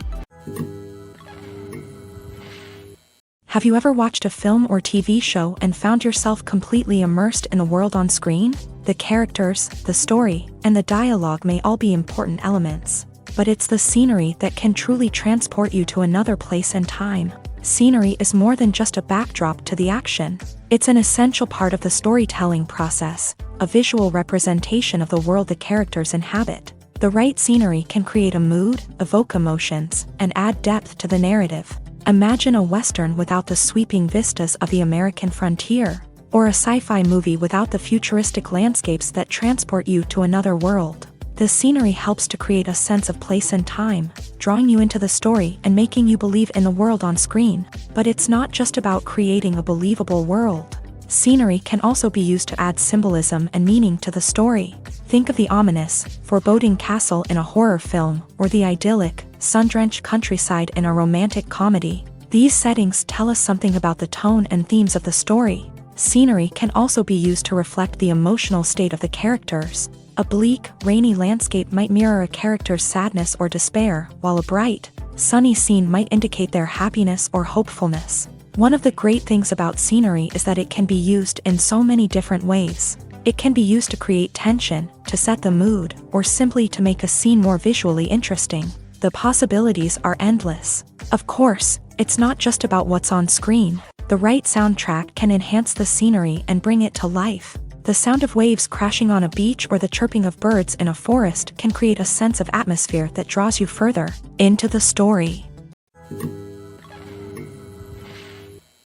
Have you ever watched a film or TV show and found yourself completely immersed in the world on screen? The characters, the story, and the dialogue may all be important elements, but it's the scenery that can truly transport you to another place and time. Scenery is more than just a backdrop to the action. It's an essential part of the storytelling process, a visual representation of the world the characters inhabit. The right scenery can create a mood, evoke emotions, and add depth to the narrative. Imagine a Western without the sweeping vistas of the American frontier, or a sci-fi movie without the futuristic landscapes that transport you to another world. The scenery helps to create a sense of place and time, drawing you into the story and making you believe in the world on screen. But it's not just about creating a believable world. Scenery can also be used to add symbolism and meaning to the story. Think of the ominous, foreboding castle in a horror film, or the idyllic, sun-drenched countryside in a romantic comedy. These settings tell us something about the tone and themes of the story. Scenery can also be used to reflect the emotional state of the characters. A bleak, rainy landscape might mirror a character's sadness or despair, while a bright, sunny scene might indicate their happiness or hopefulness. One of the great things about scenery is that it can be used in so many different ways. It can be used to create tension, to set the mood, or simply to make a scene more visually interesting. The possibilities are endless. Of course, it's not just about what's on screen. The right soundtrack can enhance the scenery and bring it to life. The sound of waves crashing on a beach or the chirping of birds in a forest can create a sense of atmosphere that draws you further into the story.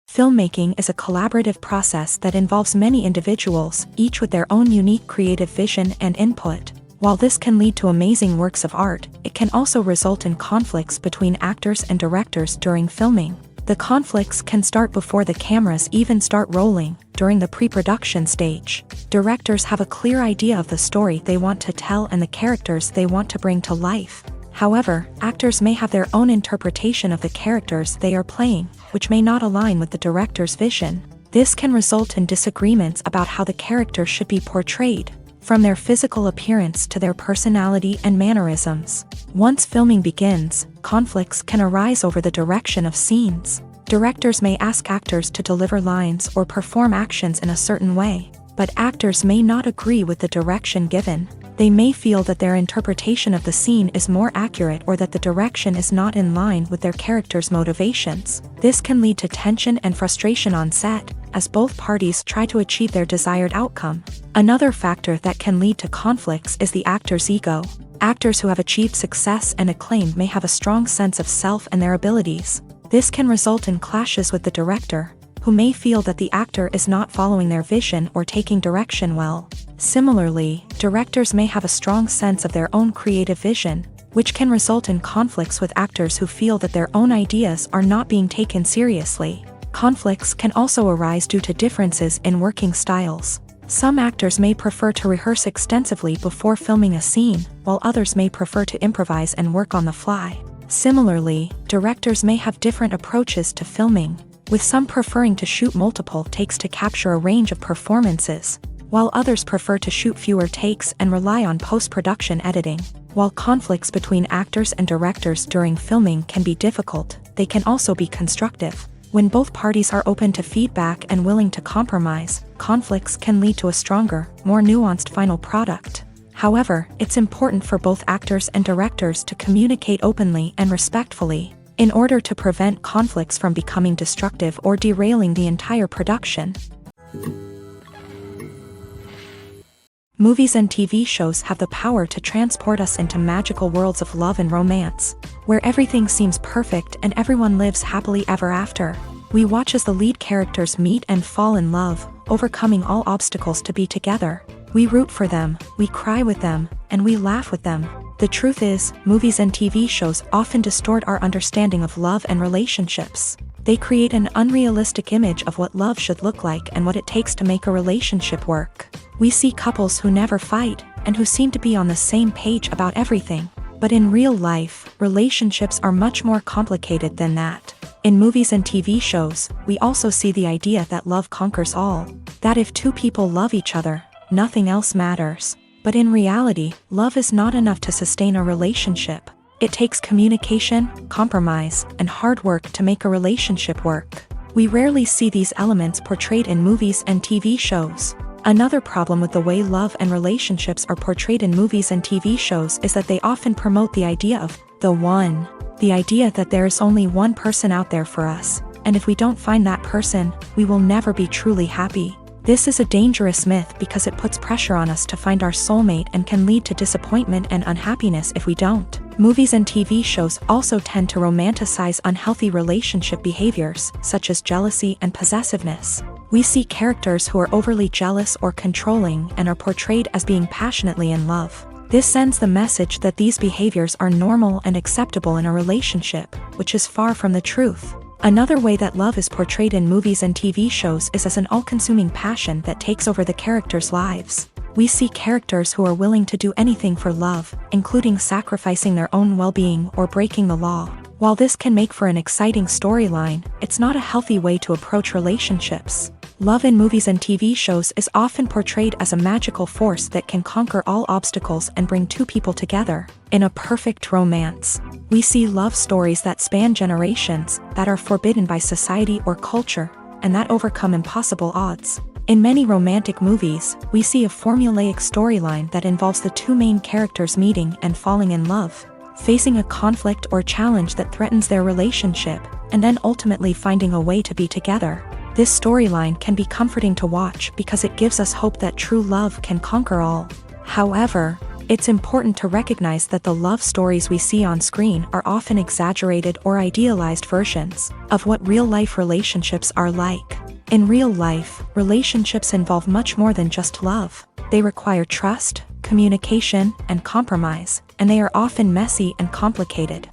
Filmmaking is a collaborative process that involves many individuals, each with their own unique creative vision and input. While this can lead to amazing works of art, it can also result in conflicts between actors and directors during filming. The conflicts can start before the cameras even start rolling, during the pre-production stage. Directors have a clear idea of the story they want to tell and the characters they want to bring to life. However, actors may have their own interpretation of the characters they are playing, which may not align with the director's vision. This can result in disagreements about how the characters should be portrayed, from their physical appearance to their personality and mannerisms. Once filming begins, conflicts can arise over the direction of scenes. Directors may ask actors to deliver lines or perform actions in a certain way, but actors may not agree with the direction given. They may feel that their interpretation of the scene is more accurate or that the direction is not in line with their character's motivations. This can lead to tension and frustration on set, as both parties try to achieve their desired outcome. Another factor that can lead to conflicts is the actor's ego. Actors who have achieved success and acclaim may have a strong sense of self and their abilities. This can result in clashes with the director, who may feel that the actor is not following their vision or taking direction well. Similarly, directors may have a strong sense of their own creative vision, which can result in conflicts with actors who feel that their own ideas are not being taken seriously. Conflicts can also arise due to differences in working styles. Some actors may prefer to rehearse extensively before filming a scene, while others may prefer to improvise and work on the fly. Similarly, directors may have different approaches to filming, with some preferring to shoot multiple takes to capture a range of performances, while others prefer to shoot fewer takes and rely on post-production editing. While conflicts between actors and directors during filming can be difficult, they can also be constructive. When both parties are open to feedback and willing to compromise, conflicts can lead to a stronger, more nuanced final product. However, it's important for both actors and directors to communicate openly and respectfully, in order to prevent conflicts from becoming destructive or derailing the entire production. Movies and TV shows have the power to transport us into magical worlds of love and romance, where everything seems perfect and everyone lives happily ever after. We watch as the lead characters meet and fall in love, overcoming all obstacles to be together. We root for them, we cry with them, and we laugh with them. The truth is, movies and TV shows often distort our understanding of love and relationships. They create an unrealistic image of what love should look like and what it takes to make a relationship work. We see couples who never fight, and who seem to be on the same page about everything. But in real life, relationships are much more complicated than that. In movies and TV shows, we also see the idea that love conquers all. That if two people love each other, nothing else matters. But in reality, love is not enough to sustain a relationship. It takes communication, compromise, and hard work to make a relationship work. We rarely see these elements portrayed in movies and TV shows. Another problem with the way love and relationships are portrayed in movies and TV shows is that they often promote the idea of the one. The idea that there is only one person out there for us, and if we don't find that person, we will never be truly happy. This is a dangerous myth because it puts pressure on us to find our soulmate and can lead to disappointment and unhappiness if we don't. Movies and TV shows also tend to romanticize unhealthy relationship behaviors, such as jealousy and possessiveness. We see characters who are overly jealous or controlling and are portrayed as being passionately in love. This sends the message that these behaviors are normal and acceptable in a relationship, which is far from the truth. Another way that love is portrayed in movies and TV shows is as an all-consuming passion that takes over the characters' lives. We see characters who are willing to do anything for love, including sacrificing their own well-being or breaking the law. While this can make for an exciting storyline, it's not a healthy way to approach relationships. Love in movies and TV shows is often portrayed as a magical force that can conquer all obstacles and bring two people together. In a perfect romance, we see love stories that span generations, that are forbidden by society or culture, and that overcome impossible odds. In many romantic movies, we see a formulaic storyline that involves the two main characters meeting and falling in love, facing a conflict or challenge that threatens their relationship, and then ultimately finding a way to be together. This storyline can be comforting to watch because it gives us hope that true love can conquer all. However, it's important to recognize that the love stories we see on screen are often exaggerated or idealized versions of what real-life relationships are like. In real life, relationships involve much more than just love. They require trust, communication, and compromise, and they are often messy and complicated.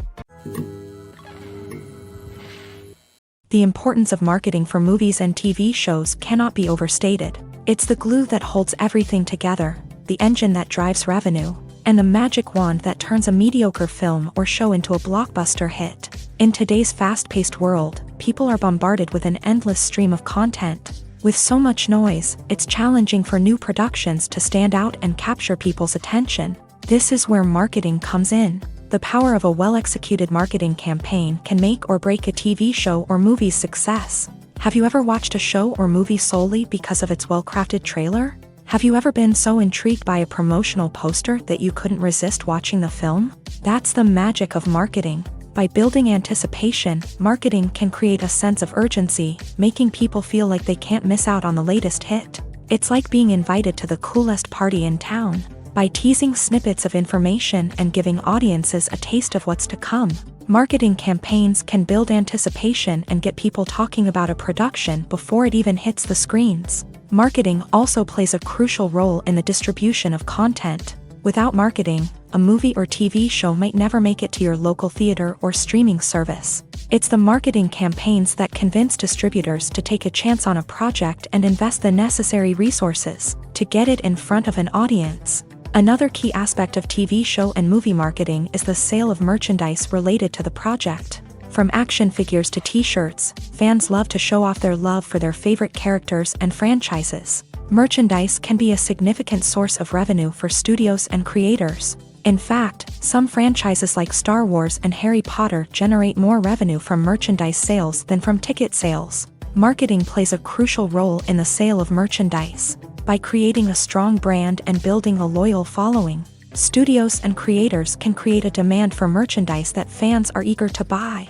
The importance of marketing for movies and TV shows cannot be overstated. It's the glue that holds everything together, the engine that drives revenue, and the magic wand that turns a mediocre film or show into a blockbuster hit. In today's fast-paced world, people are bombarded with an endless stream of content. With so much noise, it's challenging for new productions to stand out and capture people's attention. This is where marketing comes in. The power of a well-executed marketing campaign can make or break a TV show or movie's success. Have you ever watched a show or movie solely because of its well-crafted trailer? Have you ever been so intrigued by a promotional poster that you couldn't resist watching the film? That's the magic of marketing. By building anticipation, marketing can create a sense of urgency, making people feel like they can't miss out on the latest hit. It's like being invited to the coolest party in town. By teasing snippets of information and giving audiences a taste of what's to come, marketing campaigns can build anticipation and get people talking about a production before it even hits the screens. Marketing also plays a crucial role in the distribution of content. Without marketing, a movie or TV show might never make it to your local theater or streaming service. It's the marketing campaigns that convince distributors to take a chance on a project and invest the necessary resources to get it in front of an audience. Another key aspect of TV show and movie marketing is the sale of merchandise related to the project. From action figures to t-shirts, fans love to show off their love for their favorite characters and franchises. Merchandise can be a significant source of revenue for studios and creators. In fact, some franchises like Star Wars and Harry Potter generate more revenue from merchandise sales than from ticket sales. Marketing plays a crucial role in the sale of merchandise. By creating a strong brand and building a loyal following, studios and creators can create a demand for merchandise that fans are eager to buy.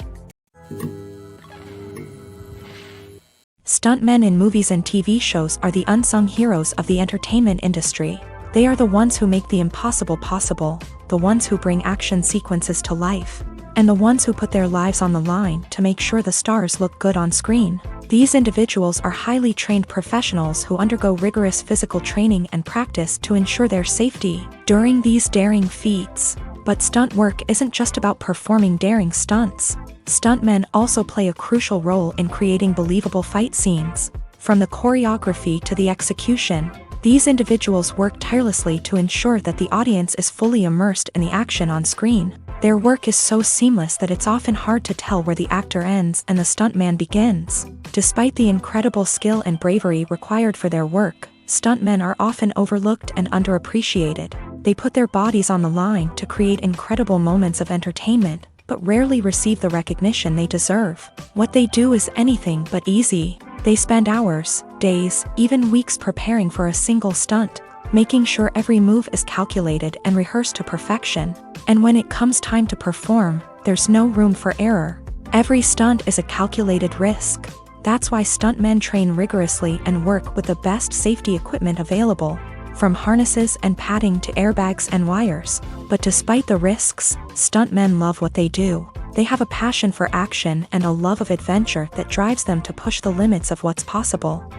Stuntmen in movies and TV shows are the unsung heroes of the entertainment industry. They are the ones who make the impossible possible, the ones who bring action sequences to life, and the ones who put their lives on the line to make sure the stars look good on screen. These individuals are highly trained professionals who undergo rigorous physical training and practice to ensure their safety during these daring feats. But stunt work isn't just about performing daring stunts. Stuntmen also play a crucial role in creating believable fight scenes. From the choreography to the execution, these individuals work tirelessly to ensure that the audience is fully immersed in the action on screen. Their work is so seamless that it's often hard to tell where the actor ends and the stuntman begins. Despite the incredible skill and bravery required for their work, stuntmen are often overlooked and underappreciated. They put their bodies on the line to create incredible moments of entertainment, but rarely receive the recognition they deserve. What they do is anything but easy. They spend hours, days, even weeks preparing for a single stunt, making sure every move is calculated and rehearsed to perfection. And when it comes time to perform, there's no room for error. Every stunt is a calculated risk. That's why stuntmen train rigorously and work with the best safety equipment available, from harnesses and padding to airbags and wires. But despite the risks, stuntmen love what they do. They have a passion for action and a love of adventure that drives them to push the limits of what's possible.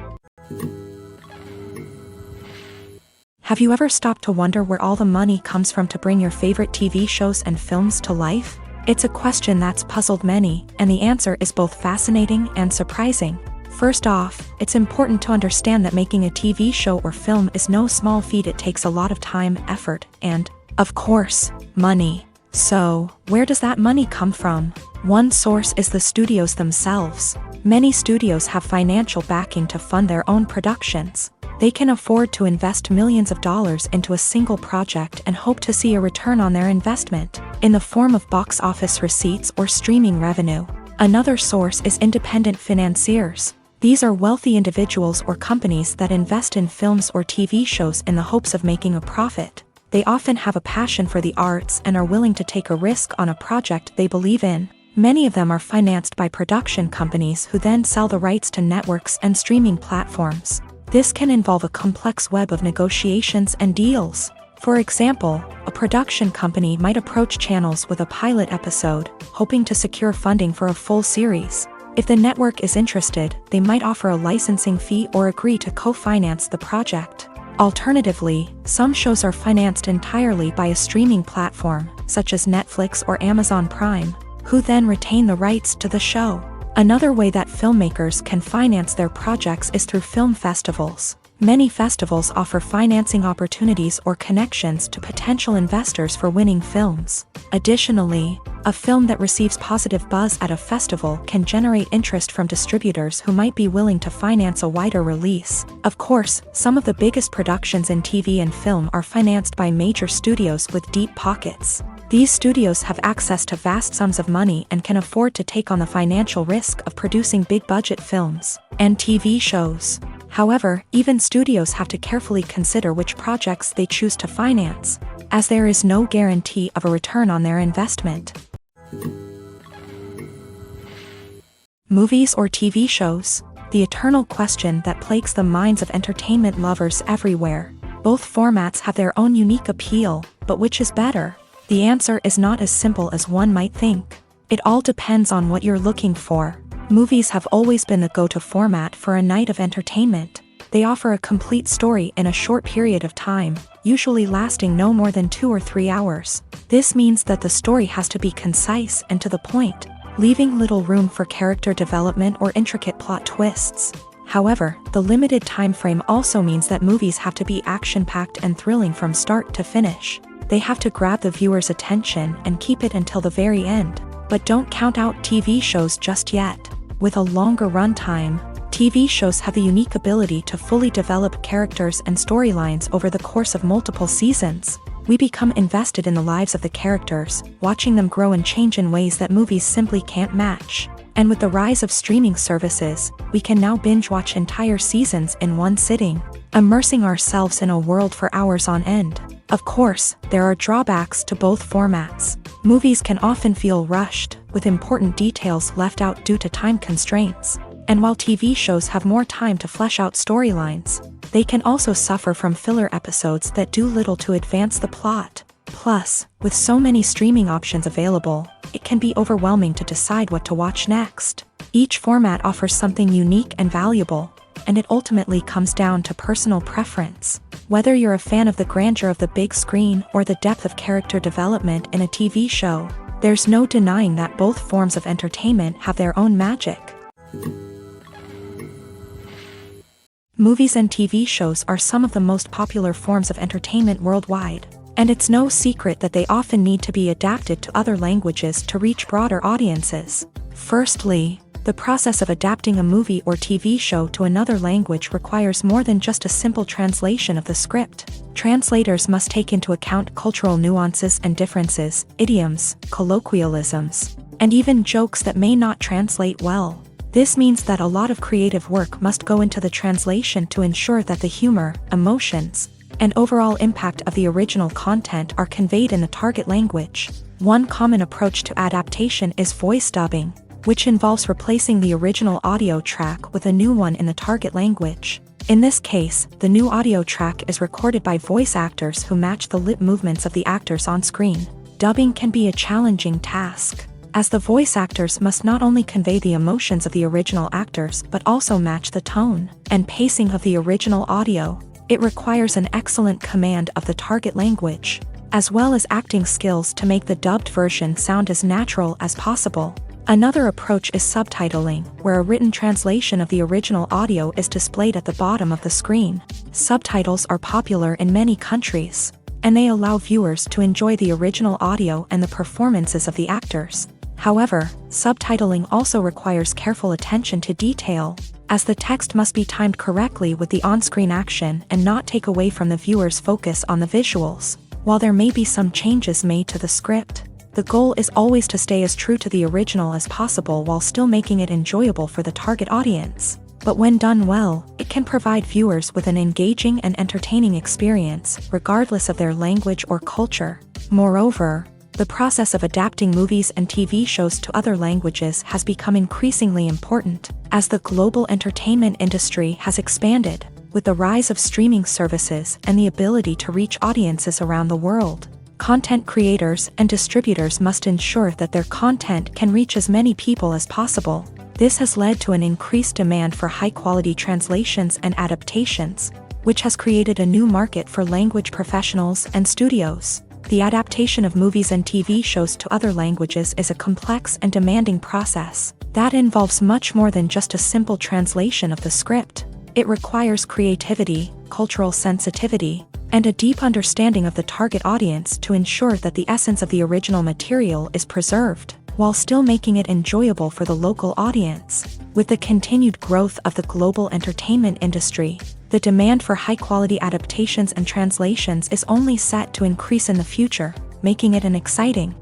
Have you ever stopped to wonder where all the money comes from to bring your favorite TV shows and films to life? It's a question that's puzzled many, and the answer is both fascinating and surprising. First off, it's important to understand that making a TV show or film is no small feat. It takes a lot of time, effort, and, of course, money. So, where does that money come from? One source is the studios themselves. Many studios have financial backing to fund their own productions. They can afford to invest millions of dollars into a single project and hope to see a return on their investment, in the form of box office receipts or streaming revenue. Another source is independent financiers. These are wealthy individuals or companies that invest in films or TV shows in the hopes of making a profit. They often have a passion for the arts and are willing to take a risk on a project they believe in. Many of them are financed by production companies who then sell the rights to networks and streaming platforms. This can involve a complex web of negotiations and deals. For example, a production company might approach channels with a pilot episode, hoping to secure funding for a full series. If the network is interested, they might offer a licensing fee or agree to co-finance the project. Alternatively, some shows are financed entirely by a streaming platform, such as Netflix or Amazon Prime, who then retain the rights to the show. Another way that filmmakers can finance their projects is through film festivals. Many festivals offer financing opportunities or connections to potential investors for winning films. Additionally, a film that receives positive buzz at a festival can generate interest from distributors who might be willing to finance a wider release. Of course, some of the biggest productions in TV and film are financed by major studios with deep pockets. These studios have access to vast sums of money and can afford to take on the financial risk of producing big-budget films and TV shows. However, even studios have to carefully consider which projects they choose to finance, as there is no guarantee of a return on their investment. Movies or TV shows? The eternal question that plagues the minds of entertainment lovers everywhere. Both formats have their own unique appeal, but which is better? The answer is not as simple as one might think. It all depends on what you're looking for. Movies have always been the go-to format for a night of entertainment. They offer a complete story in a short period of time, usually lasting no more than 2 or 3 hours. This means that the story has to be concise and to the point, leaving little room for character development or intricate plot twists. However, the limited time frame also means that movies have to be action-packed and thrilling from start to finish. They have to grab the viewer's attention and keep it until the very end. But don't count out TV shows just yet. With a longer runtime, TV shows have the unique ability to fully develop characters and storylines over the course of multiple seasons. We become invested in the lives of the characters, watching them grow and change in ways that movies simply can't match. And with the rise of streaming services, we can now binge-watch entire seasons in one sitting, immersing ourselves in a world for hours on end. Of course, there are drawbacks to both formats. Movies can often feel rushed, with important details left out due to time constraints. And while TV shows have more time to flesh out storylines, they can also suffer from filler episodes that do little to advance the plot. Plus, with so many streaming options available, it can be overwhelming to decide what to watch next. Each format offers something unique and valuable, and it ultimately comes down to personal preference. Whether you're a fan of the grandeur of the big screen or the depth of character development in a TV show, there's no denying that both forms of entertainment have their own magic. Movies and TV shows are some of the most popular forms of entertainment worldwide, and it's no secret that they often need to be adapted to other languages to reach broader audiences. Firstly, The process of adapting a movie or TV show to another language requires more than just a simple translation of the script. Translators must take into account cultural nuances and differences, idioms, colloquialisms, and even jokes that may not translate well. This means that a lot of creative work must go into the translation to ensure that the humor, emotions, and overall impact of the original content are conveyed in the target language. One common approach to adaptation is voice dubbing, which involves replacing the original audio track with a new one in the target language. In this case, the new audio track is recorded by voice actors who match the lip movements of the actors on screen. Dubbing can be a challenging task, as the voice actors must not only convey the emotions of the original actors but also match the tone and pacing of the original audio. It requires an excellent command of the target language, as well as acting skills to make the dubbed version sound as natural as possible. Another approach is subtitling, where a written translation of the original audio is displayed at the bottom of the screen. Subtitles are popular in many countries, and they allow viewers to enjoy the original audio and the performances of the actors. However, subtitling also requires careful attention to detail, as the text must be timed correctly with the on-screen action and not take away from the viewer's focus on the visuals. While there may be some changes made to the script, the goal is always to stay as true to the original as possible while still making it enjoyable for the target audience. But when done well, it can provide viewers with an engaging and entertaining experience, regardless of their language or culture. Moreover, the process of adapting movies and TV shows to other languages has become increasingly important, as the global entertainment industry has expanded, with the rise of streaming services and the ability to reach audiences around the world. Content creators and distributors must ensure that their content can reach as many people as possible. This has led to an increased demand for high-quality translations and adaptations, which has created a new market for language professionals and studios. The adaptation of movies and TV shows to other languages is a complex and demanding process that involves much more than just a simple translation of the script. It requires creativity, cultural sensitivity, and a deep understanding of the target audience to ensure that the essence of the original material is preserved, while still making it enjoyable for the local audience. With the continued growth of the global entertainment industry, the demand for high-quality adaptations and translations is only set to increase in the future, making it an exciting.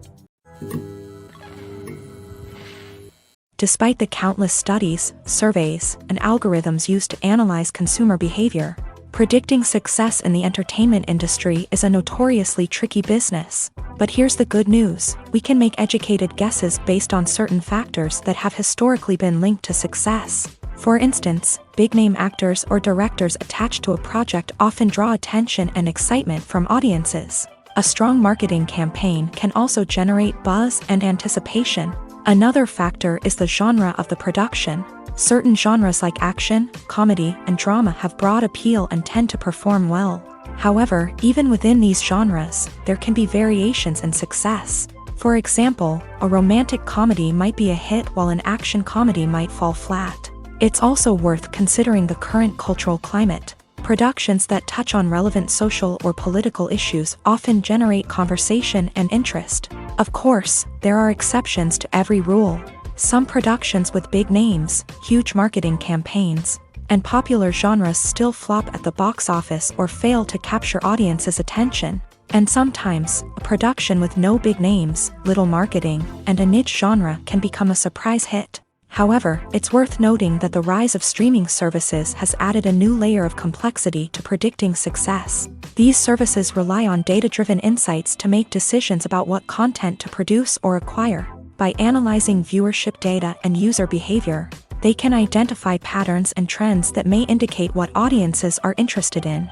Despite the countless studies, surveys, and algorithms used to analyze consumer behavior, predicting success in the entertainment industry is a notoriously tricky business. But here's the good news: we can make educated guesses based on certain factors that have historically been linked to success. For instance, big-name actors or directors attached to a project often draw attention and excitement from audiences. A strong marketing campaign can also generate buzz and anticipation. Another factor is the genre of the production. Certain genres like action, comedy, and drama have broad appeal and tend to perform well. However, even within these genres, there can be variations in success. For example, a romantic comedy might be a hit while an action comedy might fall flat. It's also worth considering the current cultural climate. Productions that touch on relevant social or political issues often generate conversation and interest. Of course, there are exceptions to every rule. Some productions with big names, huge marketing campaigns, and popular genres still flop at the box office or fail to capture audiences' attention. And sometimes, a production with no big names, little marketing, and a niche genre can become a surprise hit. However, it's worth noting that the rise of streaming services has added a new layer of complexity to predicting success. These services rely on data-driven insights to make decisions about what content to produce or acquire. By analyzing viewership data and user behavior, they can identify patterns and trends that may indicate what audiences are interested in.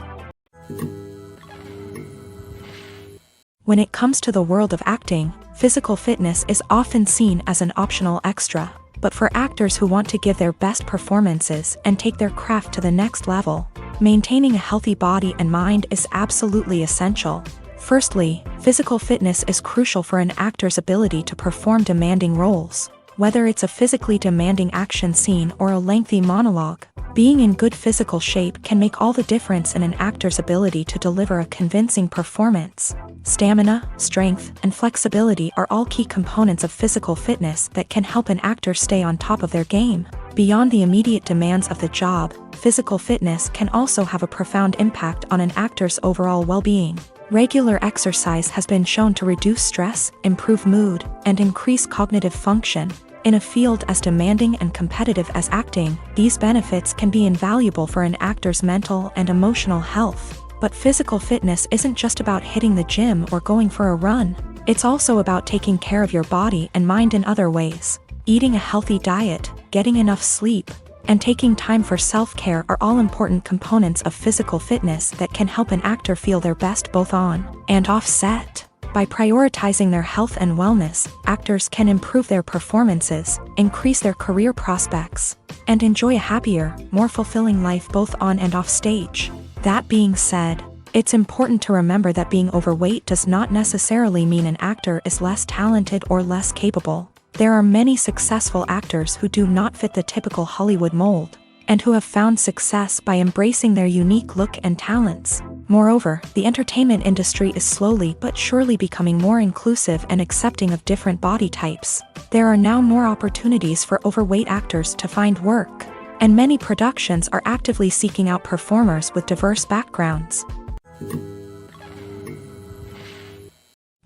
When it comes to the world of acting, physical fitness is often seen as an optional extra. But for actors who want to give their best performances and take their craft to the next level, maintaining a healthy body and mind is absolutely essential. Firstly, physical fitness is crucial for an actor's ability to perform demanding roles. Whether it's a physically demanding action scene or a lengthy monologue, being in good physical shape can make all the difference in an actor's ability to deliver a convincing performance. Stamina, strength, and flexibility are all key components of physical fitness that can help an actor stay on top of their game. Beyond the immediate demands of the job, physical fitness can also have a profound impact on an actor's overall well-being. Regular exercise has been shown to reduce stress, improve mood, and increase cognitive function. In a field as demanding and competitive as acting, these benefits can be invaluable for an actor's mental and emotional health. But physical fitness isn't just about hitting the gym or going for a run. It's also about taking care of your body and mind in other ways. Eating a healthy diet, getting enough sleep, and taking time for self-care are all important components of physical fitness that can help an actor feel their best both on and off set. By prioritizing their health and wellness, actors can improve their performances, increase their career prospects, and enjoy a happier, more fulfilling life both on and off stage. That being said, it's important to remember that being overweight does not necessarily mean an actor is less talented or less capable. There are many successful actors who do not fit the typical Hollywood mold, and who have found success by embracing their unique look and talents. Moreover, the entertainment industry is slowly but surely becoming more inclusive and accepting of different body types. There are now more opportunities for overweight actors to find work, and many productions are actively seeking out performers with diverse backgrounds.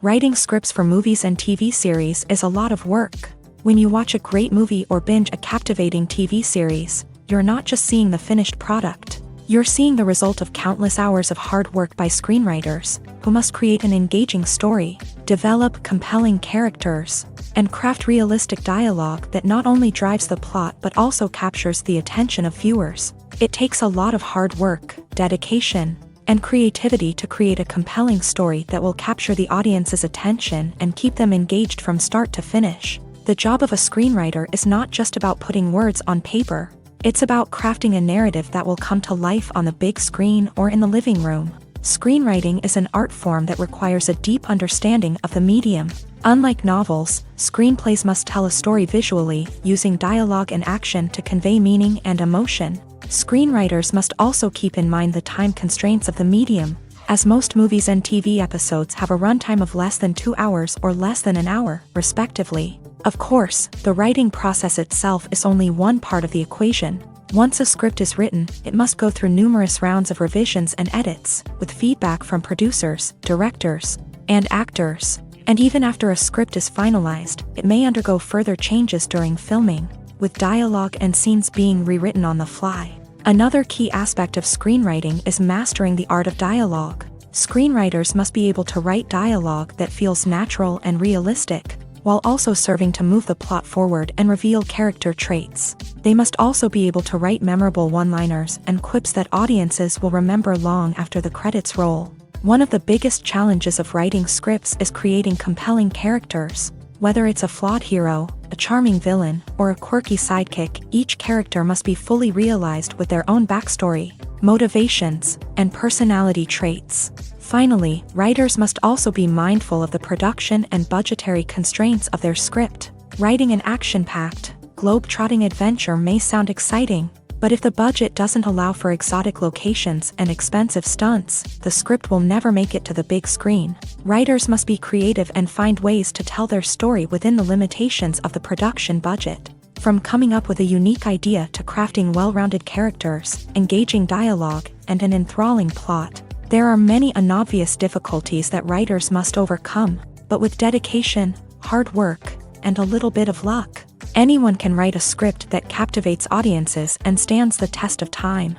Writing scripts for movies and TV series is a lot of work. When you watch a great movie or binge a captivating TV series, you're not just seeing the finished product. You're seeing the result of countless hours of hard work by screenwriters, who must create an engaging story, develop compelling characters, and craft realistic dialogue that not only drives the plot but also captures the attention of viewers. It takes a lot of hard work, dedication, and creativity to create a compelling story that will capture the audience's attention and keep them engaged from start to finish. The job of a screenwriter is not just about putting words on paper. It's about crafting a narrative that will come to life on the big screen or in the living room. Screenwriting is an art form that requires a deep understanding of the medium. Unlike novels, screenplays must tell a story visually, using dialogue and action to convey meaning and emotion. Screenwriters must also keep in mind the time constraints of the medium, as most movies and TV episodes have a runtime of less than 2 hours or less than an hour, respectively. Of course, the writing process itself is only one part of the equation. Once a script is written, it must go through numerous rounds of revisions and edits, with feedback from producers, directors, and actors. And even after a script is finalized, it may undergo further changes during filming, with dialogue and scenes being rewritten on the fly. Another key aspect of screenwriting is mastering the art of dialogue. Screenwriters must be able to write dialogue that feels natural and realistic, while also serving to move the plot forward and reveal character traits. They must also be able to write memorable one-liners and quips that audiences will remember long after the credits roll. One of the biggest challenges of writing scripts is creating compelling characters. Whether it's a flawed hero, a charming villain, or a quirky sidekick, each character must be fully realized with their own backstory, motivations, and personality traits. Finally, writers must also be mindful of the production and budgetary constraints of their script. Writing an action-packed, globe-trotting adventure may sound exciting, but if the budget doesn't allow for exotic locations and expensive stunts, the script will never make it to the big screen. Writers must be creative and find ways to tell their story within the limitations of the production budget. From coming up with a unique idea to crafting well-rounded characters, engaging dialogue, and an enthralling plot, there are many unobvious difficulties that writers must overcome, but with dedication, hard work, and a little bit of luck, anyone can write a script that captivates audiences and stands the test of time.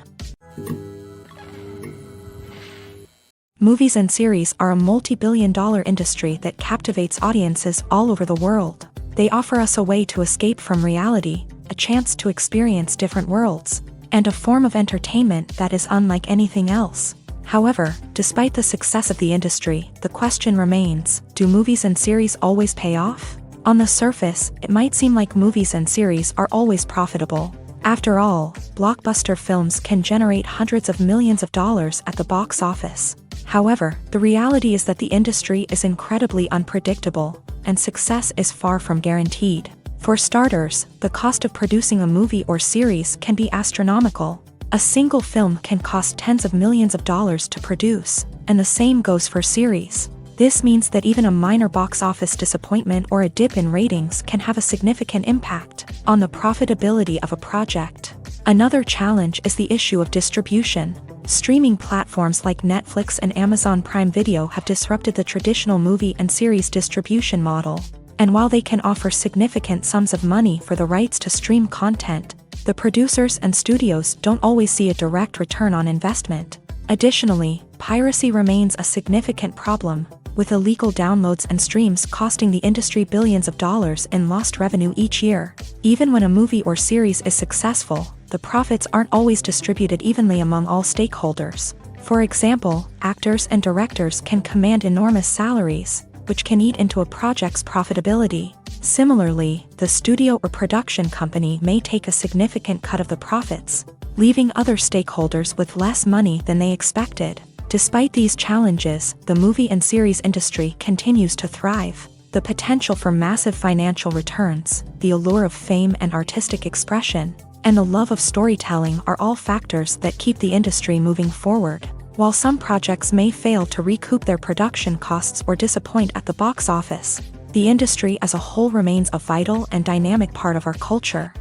Movies and series are a multi-billion-dollar industry that captivates audiences all over the world. They offer us a way to escape from reality, a chance to experience different worlds, and a form of entertainment that is unlike anything else. However, despite the success of the industry, the question remains, do movies and series always pay off? On the surface, it might seem like movies and series are always profitable. After all, blockbuster films can generate hundreds of millions of dollars at the box office. However, the reality is that the industry is incredibly unpredictable, and success is far from guaranteed. For starters, the cost of producing a movie or series can be astronomical. A single film can cost tens of millions of dollars to produce, and the same goes for series. This means that even a minor box office disappointment or a dip in ratings can have a significant impact on the profitability of a project. Another challenge is the issue of distribution. Streaming platforms like Netflix and Amazon Prime Video have disrupted the traditional movie and series distribution model. And while they can offer significant sums of money for the rights to stream content, the producers and studios don't always see a direct return on investment. Additionally, piracy remains a significant problem, with illegal downloads and streams costing the industry billions of dollars in lost revenue each year. Even when a movie or series is successful, the profits aren't always distributed evenly among all stakeholders. For example, actors and directors can command enormous salaries, which can eat into a project's profitability. Similarly, the studio or production company may take a significant cut of the profits, leaving other stakeholders with less money than they expected. Despite these challenges, the movie and series industry continues to thrive. The potential for massive financial returns, the allure of fame and artistic expression, and the love of storytelling are all factors that keep the industry moving forward. While some projects may fail to recoup their production costs or disappoint at the box office, the industry as a whole remains a vital and dynamic part of our culture.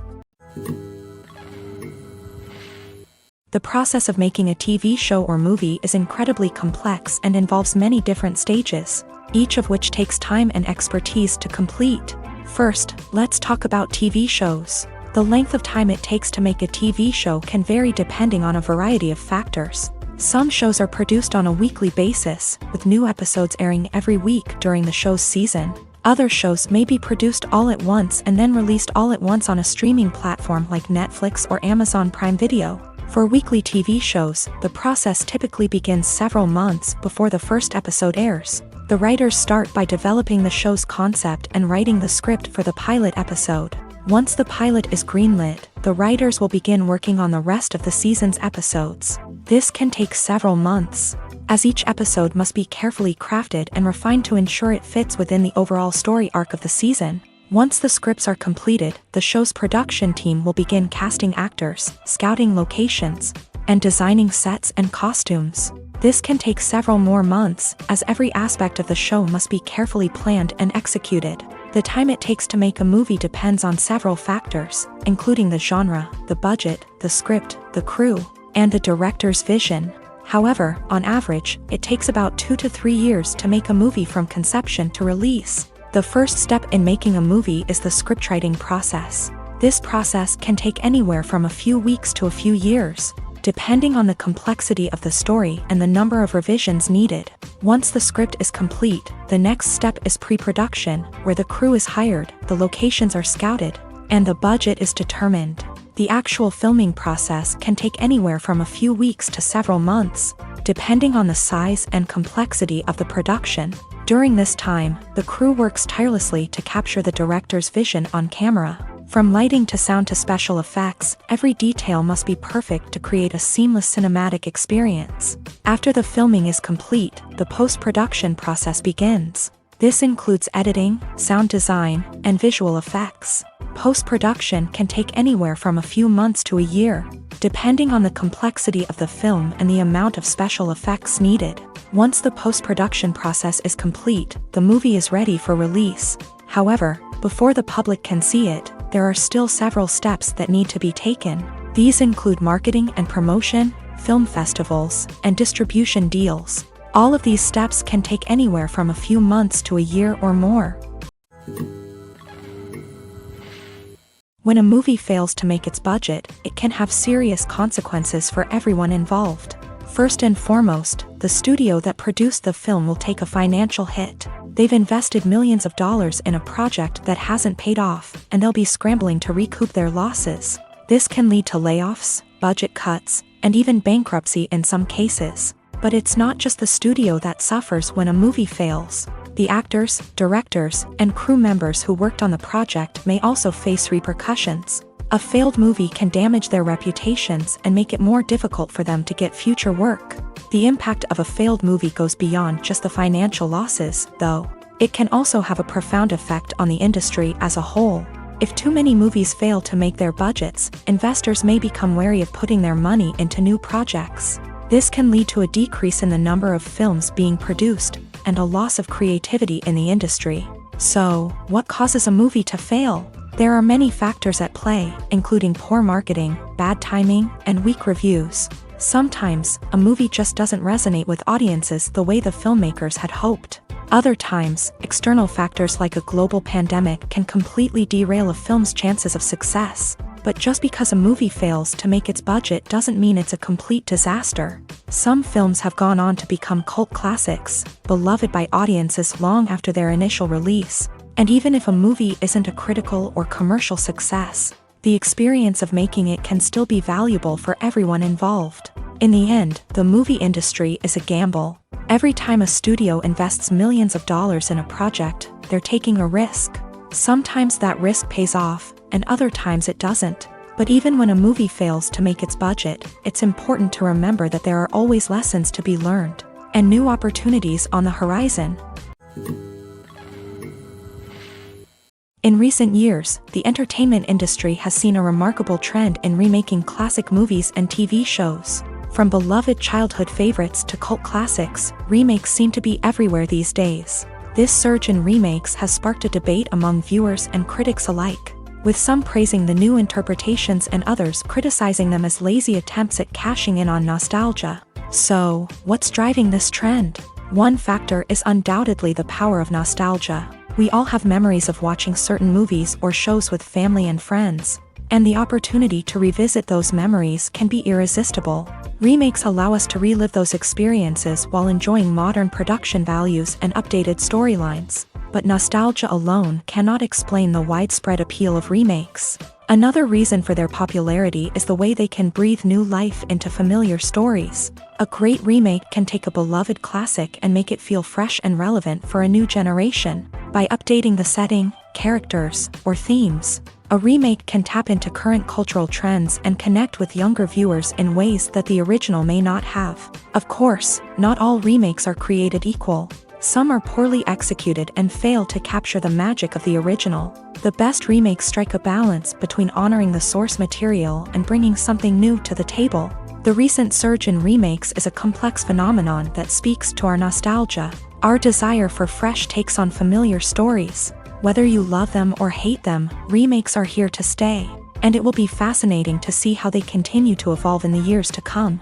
The process of making a TV show or movie is incredibly complex and involves many different stages, each of which takes time and expertise to complete. First, let's talk about TV shows. The length of time it takes to make a TV show can vary depending on a variety of factors. Some shows are produced on a weekly basis, with new episodes airing every week during the show's season. Other shows may be produced all at once and then released all at once on a streaming platform like Netflix or Amazon Prime Video. For weekly TV shows, the process typically begins several months before the first episode airs. The writers start by developing the show's concept and writing the script for the pilot episode. Once the pilot is greenlit, the writers will begin working on the rest of the season's episodes. This can take several months, as each episode must be carefully crafted and refined to ensure it fits within the overall story arc of the season. Once the scripts are completed, the show's production team will begin casting actors, scouting locations, and designing sets and costumes. This can take several more months, as every aspect of the show must be carefully planned and executed. The time it takes to make a movie depends on several factors, including the genre, the budget, the script, the crew, and the director's vision. However, on average, it takes about 2 to 3 years to make a movie from conception to release. The first step in making a movie is the scriptwriting process. This process can take anywhere from a few weeks to a few years, depending on the complexity of the story and the number of revisions needed. Once the script is complete, the next step is pre-production, where the crew is hired, the locations are scouted, and the budget is determined. The actual filming process can take anywhere from a few weeks to several months, depending on the size and complexity of the production. During this time, the crew works tirelessly to capture the director's vision on camera. From lighting to sound to special effects, every detail must be perfect to create a seamless cinematic experience. After the filming is complete, the post-production process begins. This includes editing, sound design, and visual effects. Post-production can take anywhere from a few months to a year, depending on the complexity of the film and the amount of special effects needed. Once the post-production process is complete, the movie is ready for release. However, before the public can see it, there are still several steps that need to be taken. These include marketing and promotion, film festivals, and distribution deals. All of these steps can take anywhere from a few months to a year or more. When a movie fails to make its budget, it can have serious consequences for everyone involved. First and foremost, the studio that produced the film will take a financial hit. They've invested millions of dollars in a project that hasn't paid off, and they'll be scrambling to recoup their losses. This can lead to layoffs, budget cuts, and even bankruptcy in some cases. But it's not just the studio that suffers when a movie fails. The actors, directors, and crew members who worked on the project may also face repercussions. A failed movie can damage their reputations and make it more difficult for them to get future work. The impact of a failed movie goes beyond just the financial losses, though. It can also have a profound effect on the industry as a whole. If too many movies fail to make their budgets, investors may become wary of putting their money into new projects. This can lead to a decrease in the number of films being produced, and a loss of creativity in the industry. So, what causes a movie to fail? There are many factors at play, including poor marketing, bad timing, and weak reviews. Sometimes, a movie just doesn't resonate with audiences the way the filmmakers had hoped. Other times, external factors like a global pandemic can completely derail a film's chances of success. But just because a movie fails to make its budget doesn't mean it's a complete disaster. Some films have gone on to become cult classics, beloved by audiences long after their initial release. And even if a movie isn't a critical or commercial success, the experience of making it can still be valuable for everyone involved. In the end, the movie industry is a gamble. Every time a studio invests millions of dollars in a project, they're taking a risk. Sometimes that risk pays off, and other times it doesn't. But even when a movie fails to make its budget, it's important to remember that there are always lessons to be learned, and new opportunities on the horizon. In recent years, the entertainment industry has seen a remarkable trend in remaking classic movies and TV shows. From beloved childhood favorites to cult classics, remakes seem to be everywhere these days. This surge in remakes has sparked a debate among viewers and critics alike, with some praising the new interpretations and others criticizing them as lazy attempts at cashing in on nostalgia. So, what's driving this trend? One factor is undoubtedly the power of nostalgia. We all have memories of watching certain movies or shows with family and friends, and the opportunity to revisit those memories can be irresistible. Remakes allow us to relive those experiences while enjoying modern production values and updated storylines. But nostalgia alone cannot explain the widespread appeal of remakes. Another reason for their popularity is the way they can breathe new life into familiar stories. A great remake can take a beloved classic and make it feel fresh and relevant for a new generation. By updating the setting, characters, or themes, a remake can tap into current cultural trends and connect with younger viewers in ways that the original may not have. Of course, not all remakes are created equal. Some are poorly executed and fail to capture the magic of the original. The best remakes strike a balance between honoring the source material and bringing something new to the table. The recent surge in remakes is a complex phenomenon that speaks to our nostalgia, our desire for fresh takes on familiar stories. Whether you love them or hate them, remakes are here to stay, and it will be fascinating to see how they continue to evolve in the years to come.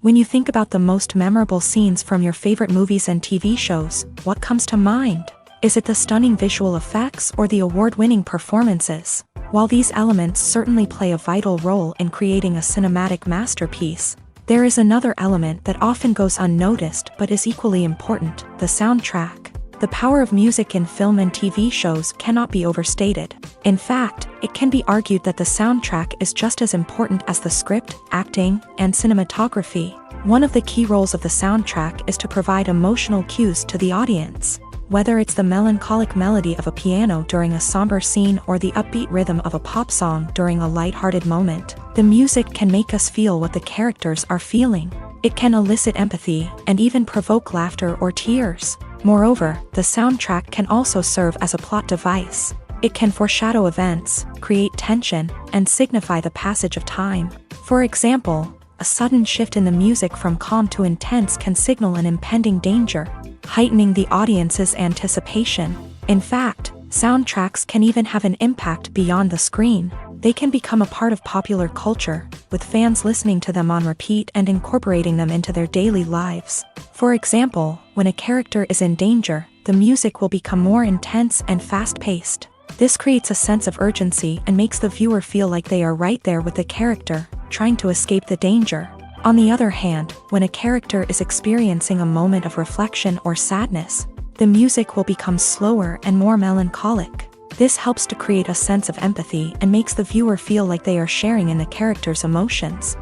When you think about the most memorable scenes from your favorite movies and TV shows, what comes to mind? Is it the stunning visual effects or the award-winning performances? While these elements certainly play a vital role in creating a cinematic masterpiece, there is another element that often goes unnoticed but is equally important: the soundtrack. The power of music in film and TV shows cannot be overstated. In fact, it can be argued that the soundtrack is just as important as the script, acting, and cinematography. One of the key roles of the soundtrack is to provide emotional cues to the audience. Whether it's the melancholic melody of a piano during a somber scene or the upbeat rhythm of a pop song during a lighthearted moment, the music can make us feel what the characters are feeling. It can elicit empathy and even provoke laughter or tears. Moreover, the soundtrack can also serve as a plot device. It can foreshadow events, create tension, and signify the passage of time. For example, a sudden shift in the music from calm to intense can signal an impending danger, heightening the audience's anticipation. In fact, soundtracks can even have an impact beyond the screen. They can become a part of popular culture, with fans listening to them on repeat and incorporating them into their daily lives. For example, when a character is in danger, the music will become more intense and fast-paced. This creates a sense of urgency and makes the viewer feel like they are right there with the character, trying to escape the danger. On the other hand, when a character is experiencing a moment of reflection or sadness, the music will become slower and more melancholic. This helps to create a sense of empathy and makes the viewer feel like they are sharing in the character's emotions.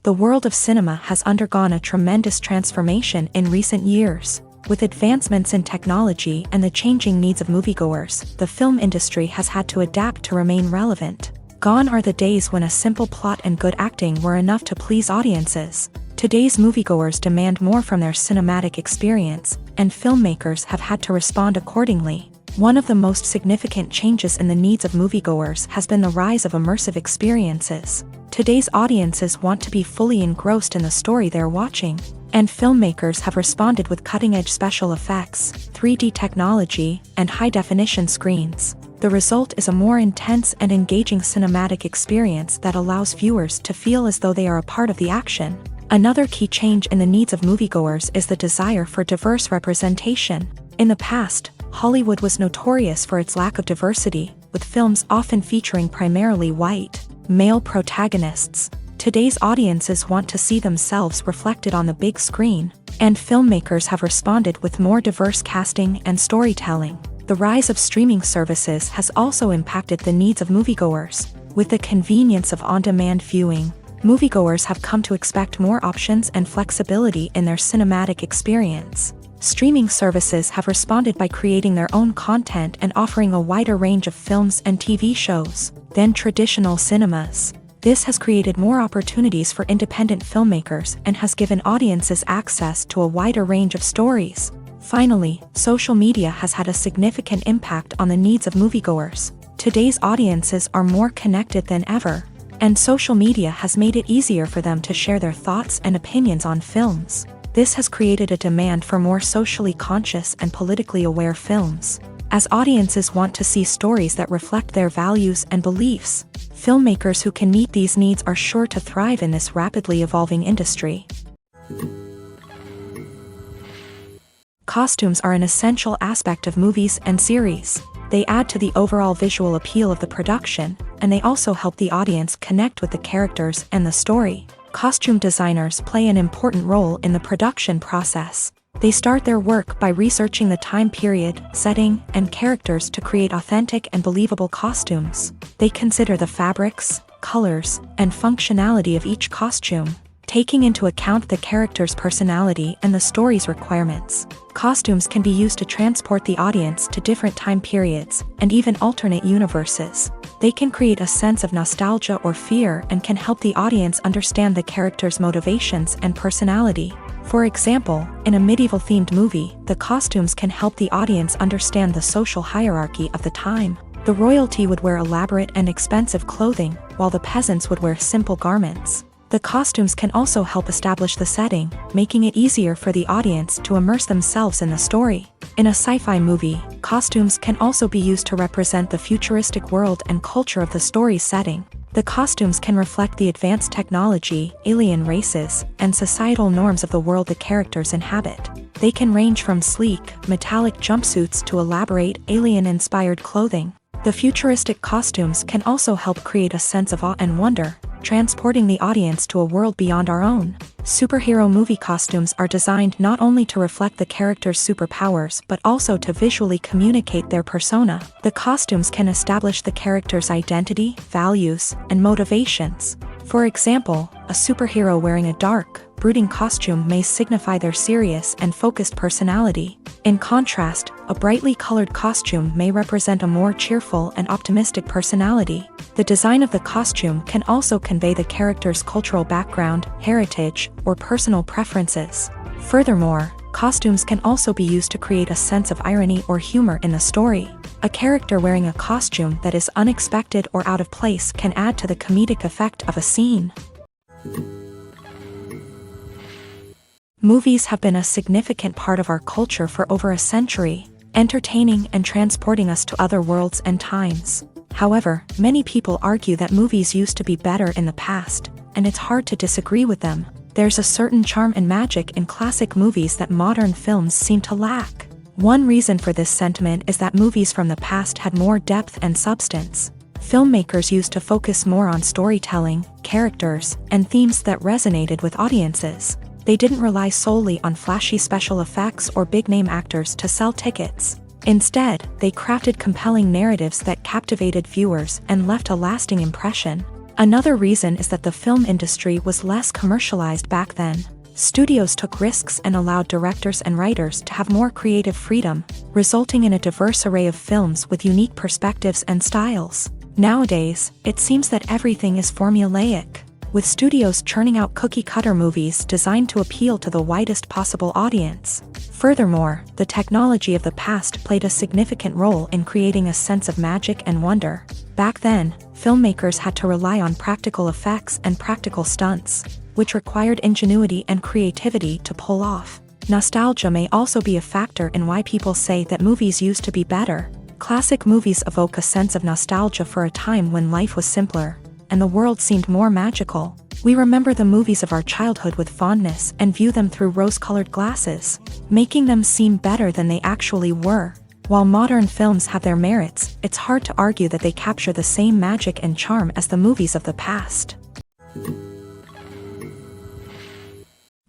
The world of cinema has undergone a tremendous transformation in recent years. With advancements in technology and the changing needs of moviegoers, the film industry has had to adapt to remain relevant. Gone are the days when a simple plot and good acting were enough to please audiences. Today's moviegoers demand more from their cinematic experience, and filmmakers have had to respond accordingly. One of the most significant changes in the needs of moviegoers has been the rise of immersive experiences. Today's audiences want to be fully engrossed in the story they're watching, and filmmakers have responded with cutting-edge special effects, 3D technology, and high-definition screens. The result is a more intense and engaging cinematic experience that allows viewers to feel as though they are a part of the action. Another key change in the needs of moviegoers is the desire for diverse representation. In the past, Hollywood was notorious for its lack of diversity, with films often featuring primarily white, male protagonists. Today's audiences want to see themselves reflected on the big screen, and filmmakers have responded with more diverse casting and storytelling. The rise of streaming services has also impacted the needs of moviegoers. With the convenience of on-demand viewing, moviegoers have come to expect more options and flexibility in their cinematic experience. Streaming services have responded by creating their own content and offering a wider range of films and TV shows than traditional cinemas. This has created more opportunities for independent filmmakers and has given audiences access to a wider range of stories. Finally, social media has had a significant impact on the needs of moviegoers. Today's audiences are more connected than ever, and social media has made it easier for them to share their thoughts and opinions on films. This has created a demand for more socially conscious and politically aware films. As audiences want to see stories that reflect their values and beliefs, filmmakers who can meet these needs are sure to thrive in this rapidly evolving industry. Costumes are an essential aspect of movies and series. They add to the overall visual appeal of the production, and they also help the audience connect with the characters and the story. Costume designers play an important role in the production process. They start their work by researching the time period, setting, and characters to create authentic and believable costumes. They consider the fabrics, colors, and functionality of each costume, taking into account the character's personality and the story's requirements. Costumes can be used to transport the audience to different time periods and even alternate universes. They can create a sense of nostalgia or fear and can help the audience understand the character's motivations and personality. For example, in a medieval-themed movie, the costumes can help the audience understand the social hierarchy of the time. The royalty would wear elaborate and expensive clothing, while the peasants would wear simple garments. The costumes can also help establish the setting, making it easier for the audience to immerse themselves in the story. In a sci-fi movie, costumes can also be used to represent the futuristic world and culture of the story's setting. The costumes can reflect the advanced technology, alien races, and societal norms of the world the characters inhabit. They can range from sleek, metallic jumpsuits to elaborate, alien-inspired clothing. The futuristic costumes can also help create a sense of awe and wonder, transporting the audience to a world beyond our own. Superhero movie costumes are designed not only to reflect the character's superpowers but also to visually communicate their persona. The costumes can establish the character's identity, values, and motivations. For example, a superhero wearing a dark, brooding costume may signify their serious and focused personality. In contrast, a brightly colored costume may represent a more cheerful and optimistic personality. The design of the costume can also convey the character's cultural background, heritage, or personal preferences. Furthermore, costumes can also be used to create a sense of irony or humor in the story. A character wearing a costume that is unexpected or out of place can add to the comedic effect of a scene. Movies have been a significant part of our culture for over a century, entertaining and transporting us to other worlds and times. However, many people argue that movies used to be better in the past, and it's hard to disagree with them. There's a certain charm and magic in classic movies that modern films seem to lack. One reason for this sentiment is that movies from the past had more depth and substance. Filmmakers used to focus more on storytelling, characters, and themes that resonated with audiences. They didn't rely solely on flashy special effects or big-name actors to sell tickets. Instead, they crafted compelling narratives that captivated viewers and left a lasting impression. Another reason is that the film industry was less commercialized back then. Studios took risks and allowed directors and writers to have more creative freedom, resulting in a diverse array of films with unique perspectives and styles. Nowadays, it seems that everything is formulaic, with studios churning out cookie-cutter movies designed to appeal to the widest possible audience. Furthermore, the technology of the past played a significant role in creating a sense of magic and wonder. Back then, filmmakers had to rely on practical effects and practical stunts, which required ingenuity and creativity to pull off. Nostalgia may also be a factor in why people say that movies used to be better. Classic movies evoke a sense of nostalgia for a time when life was simpler, and the world seemed more magical. We remember the movies of our childhood with fondness and view them through rose-colored glasses, making them seem better than they actually were. While modern films have their merits, it's hard to argue that they capture the same magic and charm as the movies of the past.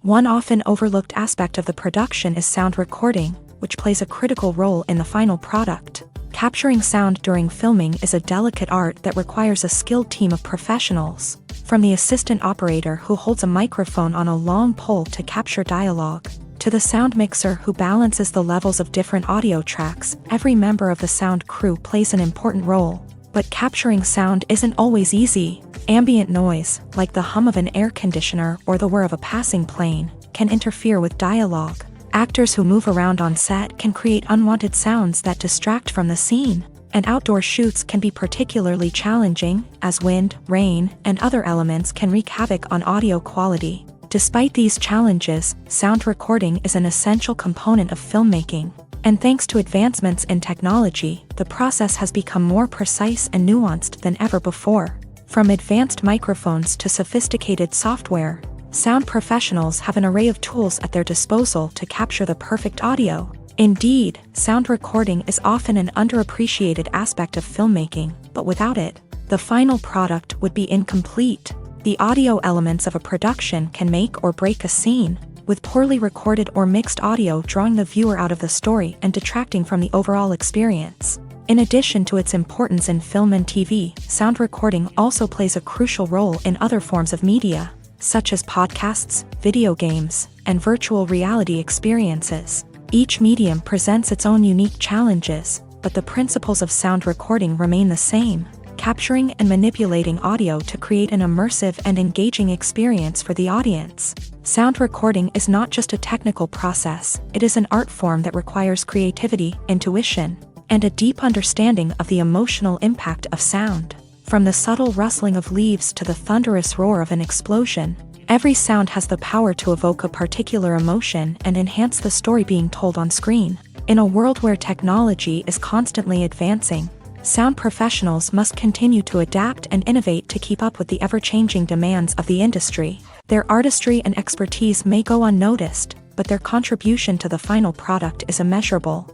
One often overlooked aspect of the production is sound recording, which plays a critical role in the final product. Capturing sound during filming is a delicate art that requires a skilled team of professionals. From the assistant operator who holds a microphone on a long pole to capture dialogue, to the sound mixer who balances the levels of different audio tracks, every member of the sound crew plays an important role. But capturing sound isn't always easy. Ambient noise, like the hum of an air conditioner or the whir of a passing plane, can interfere with dialogue. Actors who move around on set can create unwanted sounds that distract from the scene. And outdoor shoots can be particularly challenging, as wind, rain, and other elements can wreak havoc on audio quality. Despite these challenges, sound recording is an essential component of filmmaking. And thanks to advancements in technology, the process has become more precise and nuanced than ever before. From advanced microphones to sophisticated software, sound professionals have an array of tools at their disposal to capture the perfect audio. Indeed, sound recording is often an underappreciated aspect of filmmaking, but without it, the final product would be incomplete. The audio elements of a production can make or break a scene, with poorly recorded or mixed audio drawing the viewer out of the story and detracting from the overall experience. In addition to its importance in film and TV, sound recording also plays a crucial role in other forms of media, such as podcasts, video games, and virtual reality experiences. Each medium presents its own unique challenges, but the principles of sound recording remain the same, capturing and manipulating audio to create an immersive and engaging experience for the audience. Sound recording is not just a technical process, it is an art form that requires creativity, intuition, and a deep understanding of the emotional impact of sound. From the subtle rustling of leaves to the thunderous roar of an explosion, every sound has the power to evoke a particular emotion and enhance the story being told on screen. In a world where technology is constantly advancing, sound professionals must continue to adapt and innovate to keep up with the ever-changing demands of the industry. Their artistry and expertise may go unnoticed, but their contribution to the final product is immeasurable.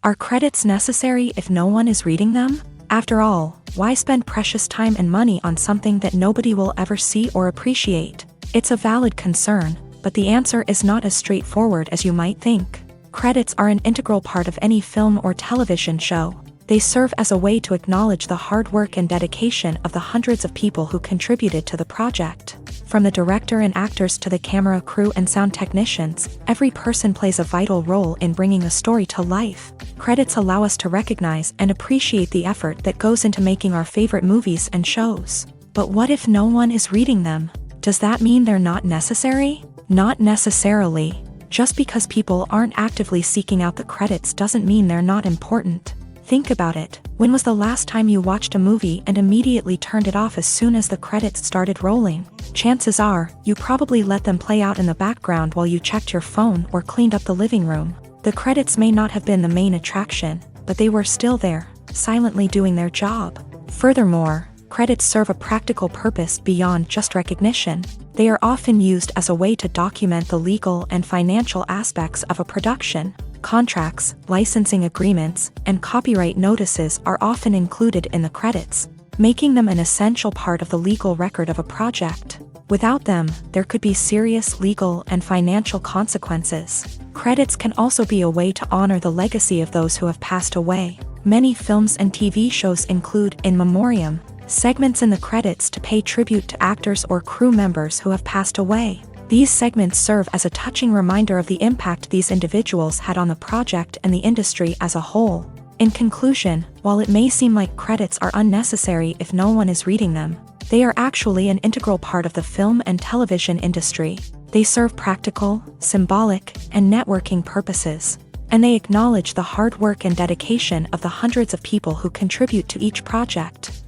Are credits necessary if no one is reading them? After all, why spend precious time and money on something that nobody will ever see or appreciate? It's a valid concern, but the answer is not as straightforward as you might think. Credits are an integral part of any film or television show. They serve as a way to acknowledge the hard work and dedication of the hundreds of people who contributed to the project. From the director and actors to the camera crew and sound technicians, every person plays a vital role in bringing a story to life. Credits allow us to recognize and appreciate the effort that goes into making our favorite movies and shows. But what if no one is reading them? Does that mean they're not necessary? Not necessarily. Just because people aren't actively seeking out the credits doesn't mean they're not important. Think about it. When was the last time you watched a movie and immediately turned it off as soon as the credits started rolling? Chances are, you probably let them play out in the background while you checked your phone or cleaned up the living room. The credits may not have been the main attraction, but they were still there, silently doing their job. Furthermore, credits serve a practical purpose beyond just recognition. They are often used as a way to document the legal and financial aspects of a production. Contracts, licensing agreements, and copyright notices are often included in the credits, making them an essential part of the legal record of a project. Without them, there could be serious legal and financial consequences. Credits can also be a way to honor the legacy of those who have passed away. Many films and TV shows include in memoriam segments in the credits to pay tribute to actors or crew members who have passed away. These segments serve as a touching reminder of the impact these individuals had on the project and the industry as a whole. In conclusion, while it may seem like credits are unnecessary if no one is reading them, they are actually an integral part of the film and television industry. They serve practical, symbolic, and networking purposes. and they acknowledge the hard work and dedication of the hundreds of people who contribute to each project.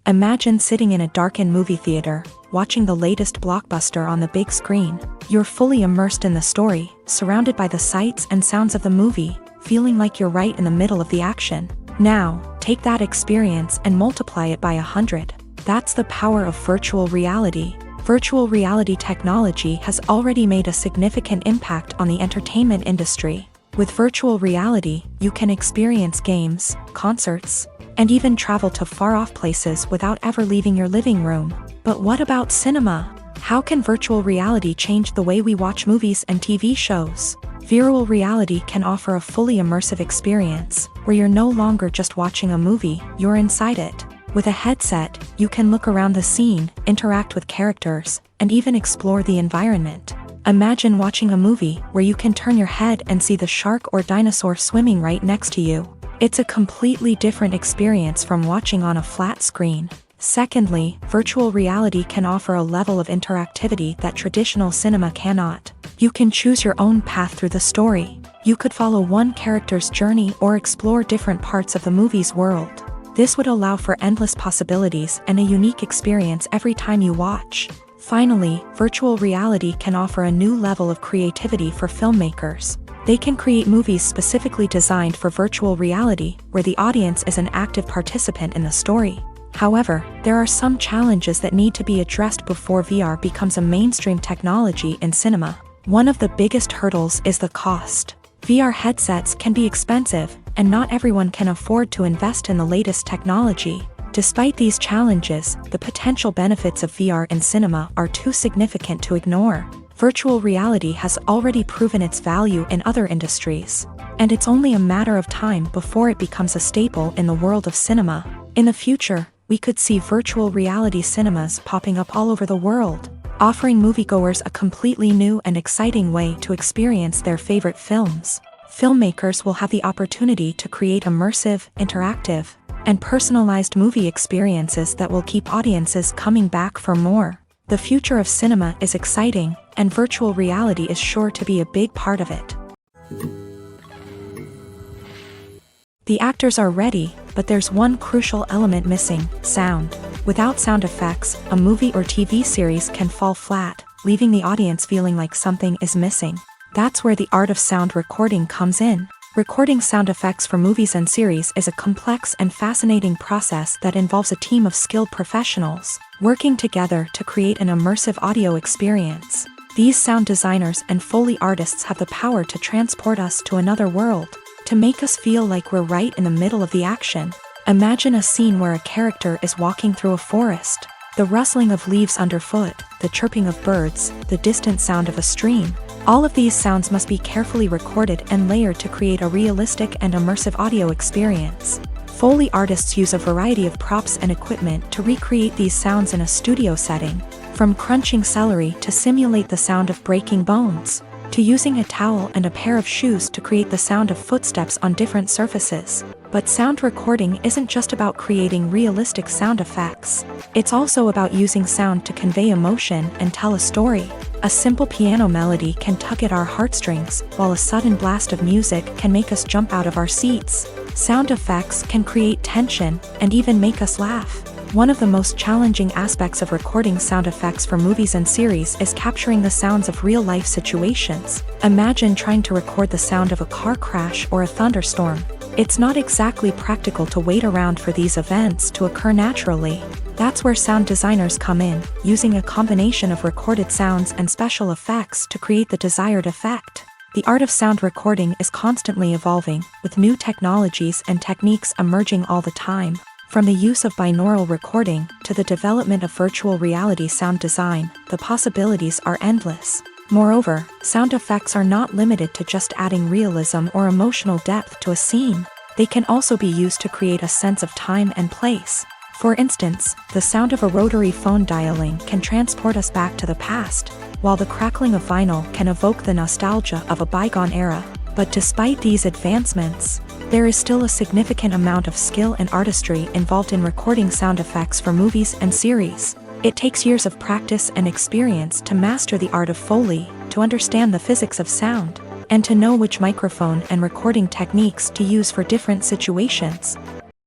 Imagine sitting in a darkened movie theater, watching the latest blockbuster on the big screen. You're fully immersed in the story, surrounded by the sights and sounds of the movie, feeling like you're right in the middle of the action. Now, take that experience and multiply it by 100. That's the power of virtual reality. Virtual reality technology has already made a significant impact on the entertainment industry. With virtual reality, you can experience games, concerts, and even travel to far-off places without ever leaving your living room. But what about cinema? How can virtual reality change the way we watch movies and TV shows? Virtual reality can offer a fully immersive experience, where you're no longer just watching a movie, you're inside it. With a headset, you can look around the scene, interact with characters, and even explore the environment. Imagine watching a movie where you can turn your head and see the shark or dinosaur swimming right next to you. It's a completely different experience from watching on a flat screen. Secondly, virtual reality can offer a level of interactivity that traditional cinema cannot. You can choose your own path through the story. You could follow one character's journey or explore different parts of the movie's world. This would allow for endless possibilities and a unique experience every time you watch. Finally, virtual reality can offer a new level of creativity for filmmakers. They can create movies specifically designed for virtual reality, where the audience is an active participant in the story. However, there are some challenges that need to be addressed before VR becomes a mainstream technology in cinema. One of the biggest hurdles is the cost. VR headsets can be expensive, and not everyone can afford to invest in the latest technology. Despite these challenges, the potential benefits of VR in cinema are too significant to ignore. Virtual reality has already proven its value in other industries, and it's only a matter of time before it becomes a staple in the world of cinema. In the future, we could see virtual reality cinemas popping up all over the world, offering moviegoers a completely new and exciting way to experience their favorite films. Filmmakers will have the opportunity to create immersive, interactive, and personalized movie experiences that will keep audiences coming back for more. The future of cinema is exciting, and virtual reality is sure to be a big part of it. The actors are ready, but there's one crucial element missing: sound. Without sound effects, a movie or TV series can fall flat, leaving the audience feeling like something is missing. That's where the art of sound recording comes in. Recording sound effects for movies and series is a complex and fascinating process that involves a team of skilled professionals working together to create an immersive audio experience. These sound designers and Foley artists have the power to transport us to another world, to make us feel like we're right in the middle of the action. Imagine a scene where a character is walking through a forest. The rustling of leaves underfoot, the chirping of birds, the distant sound of a stream. All of these sounds must be carefully recorded and layered to create a realistic and immersive audio experience. Foley artists use a variety of props and equipment to recreate these sounds in a studio setting, from crunching celery to simulate the sound of breaking bones, to using a towel and a pair of shoes to create the sound of footsteps on different surfaces. But sound recording isn't just about creating realistic sound effects. It's also about using sound to convey emotion and tell a story. A simple piano melody can tug at our heartstrings, while a sudden blast of music can make us jump out of our seats. Sound effects can create tension and even make us laugh. One of the most challenging aspects of recording sound effects for movies and series is capturing the sounds of real-life situations. Imagine trying to record the sound of a car crash or a thunderstorm. It's not exactly practical to wait around for these events to occur naturally. That's where sound designers come in, using a combination of recorded sounds and special effects to create the desired effect. The art of sound recording is constantly evolving, with new technologies and techniques emerging all the time. From the use of binaural recording to the development of virtual reality sound design, the possibilities are endless. Moreover, sound effects are not limited to just adding realism or emotional depth to a scene. They can also be used to create a sense of time and place. For instance, the sound of a rotary phone dialing can transport us back to the past, while the crackling of vinyl can evoke the nostalgia of a bygone era. But despite these advancements, there is still a significant amount of skill and artistry involved in recording sound effects for movies and series. It takes years of practice and experience to master the art of Foley, to understand the physics of sound, and to know which microphone and recording techniques to use for different situations.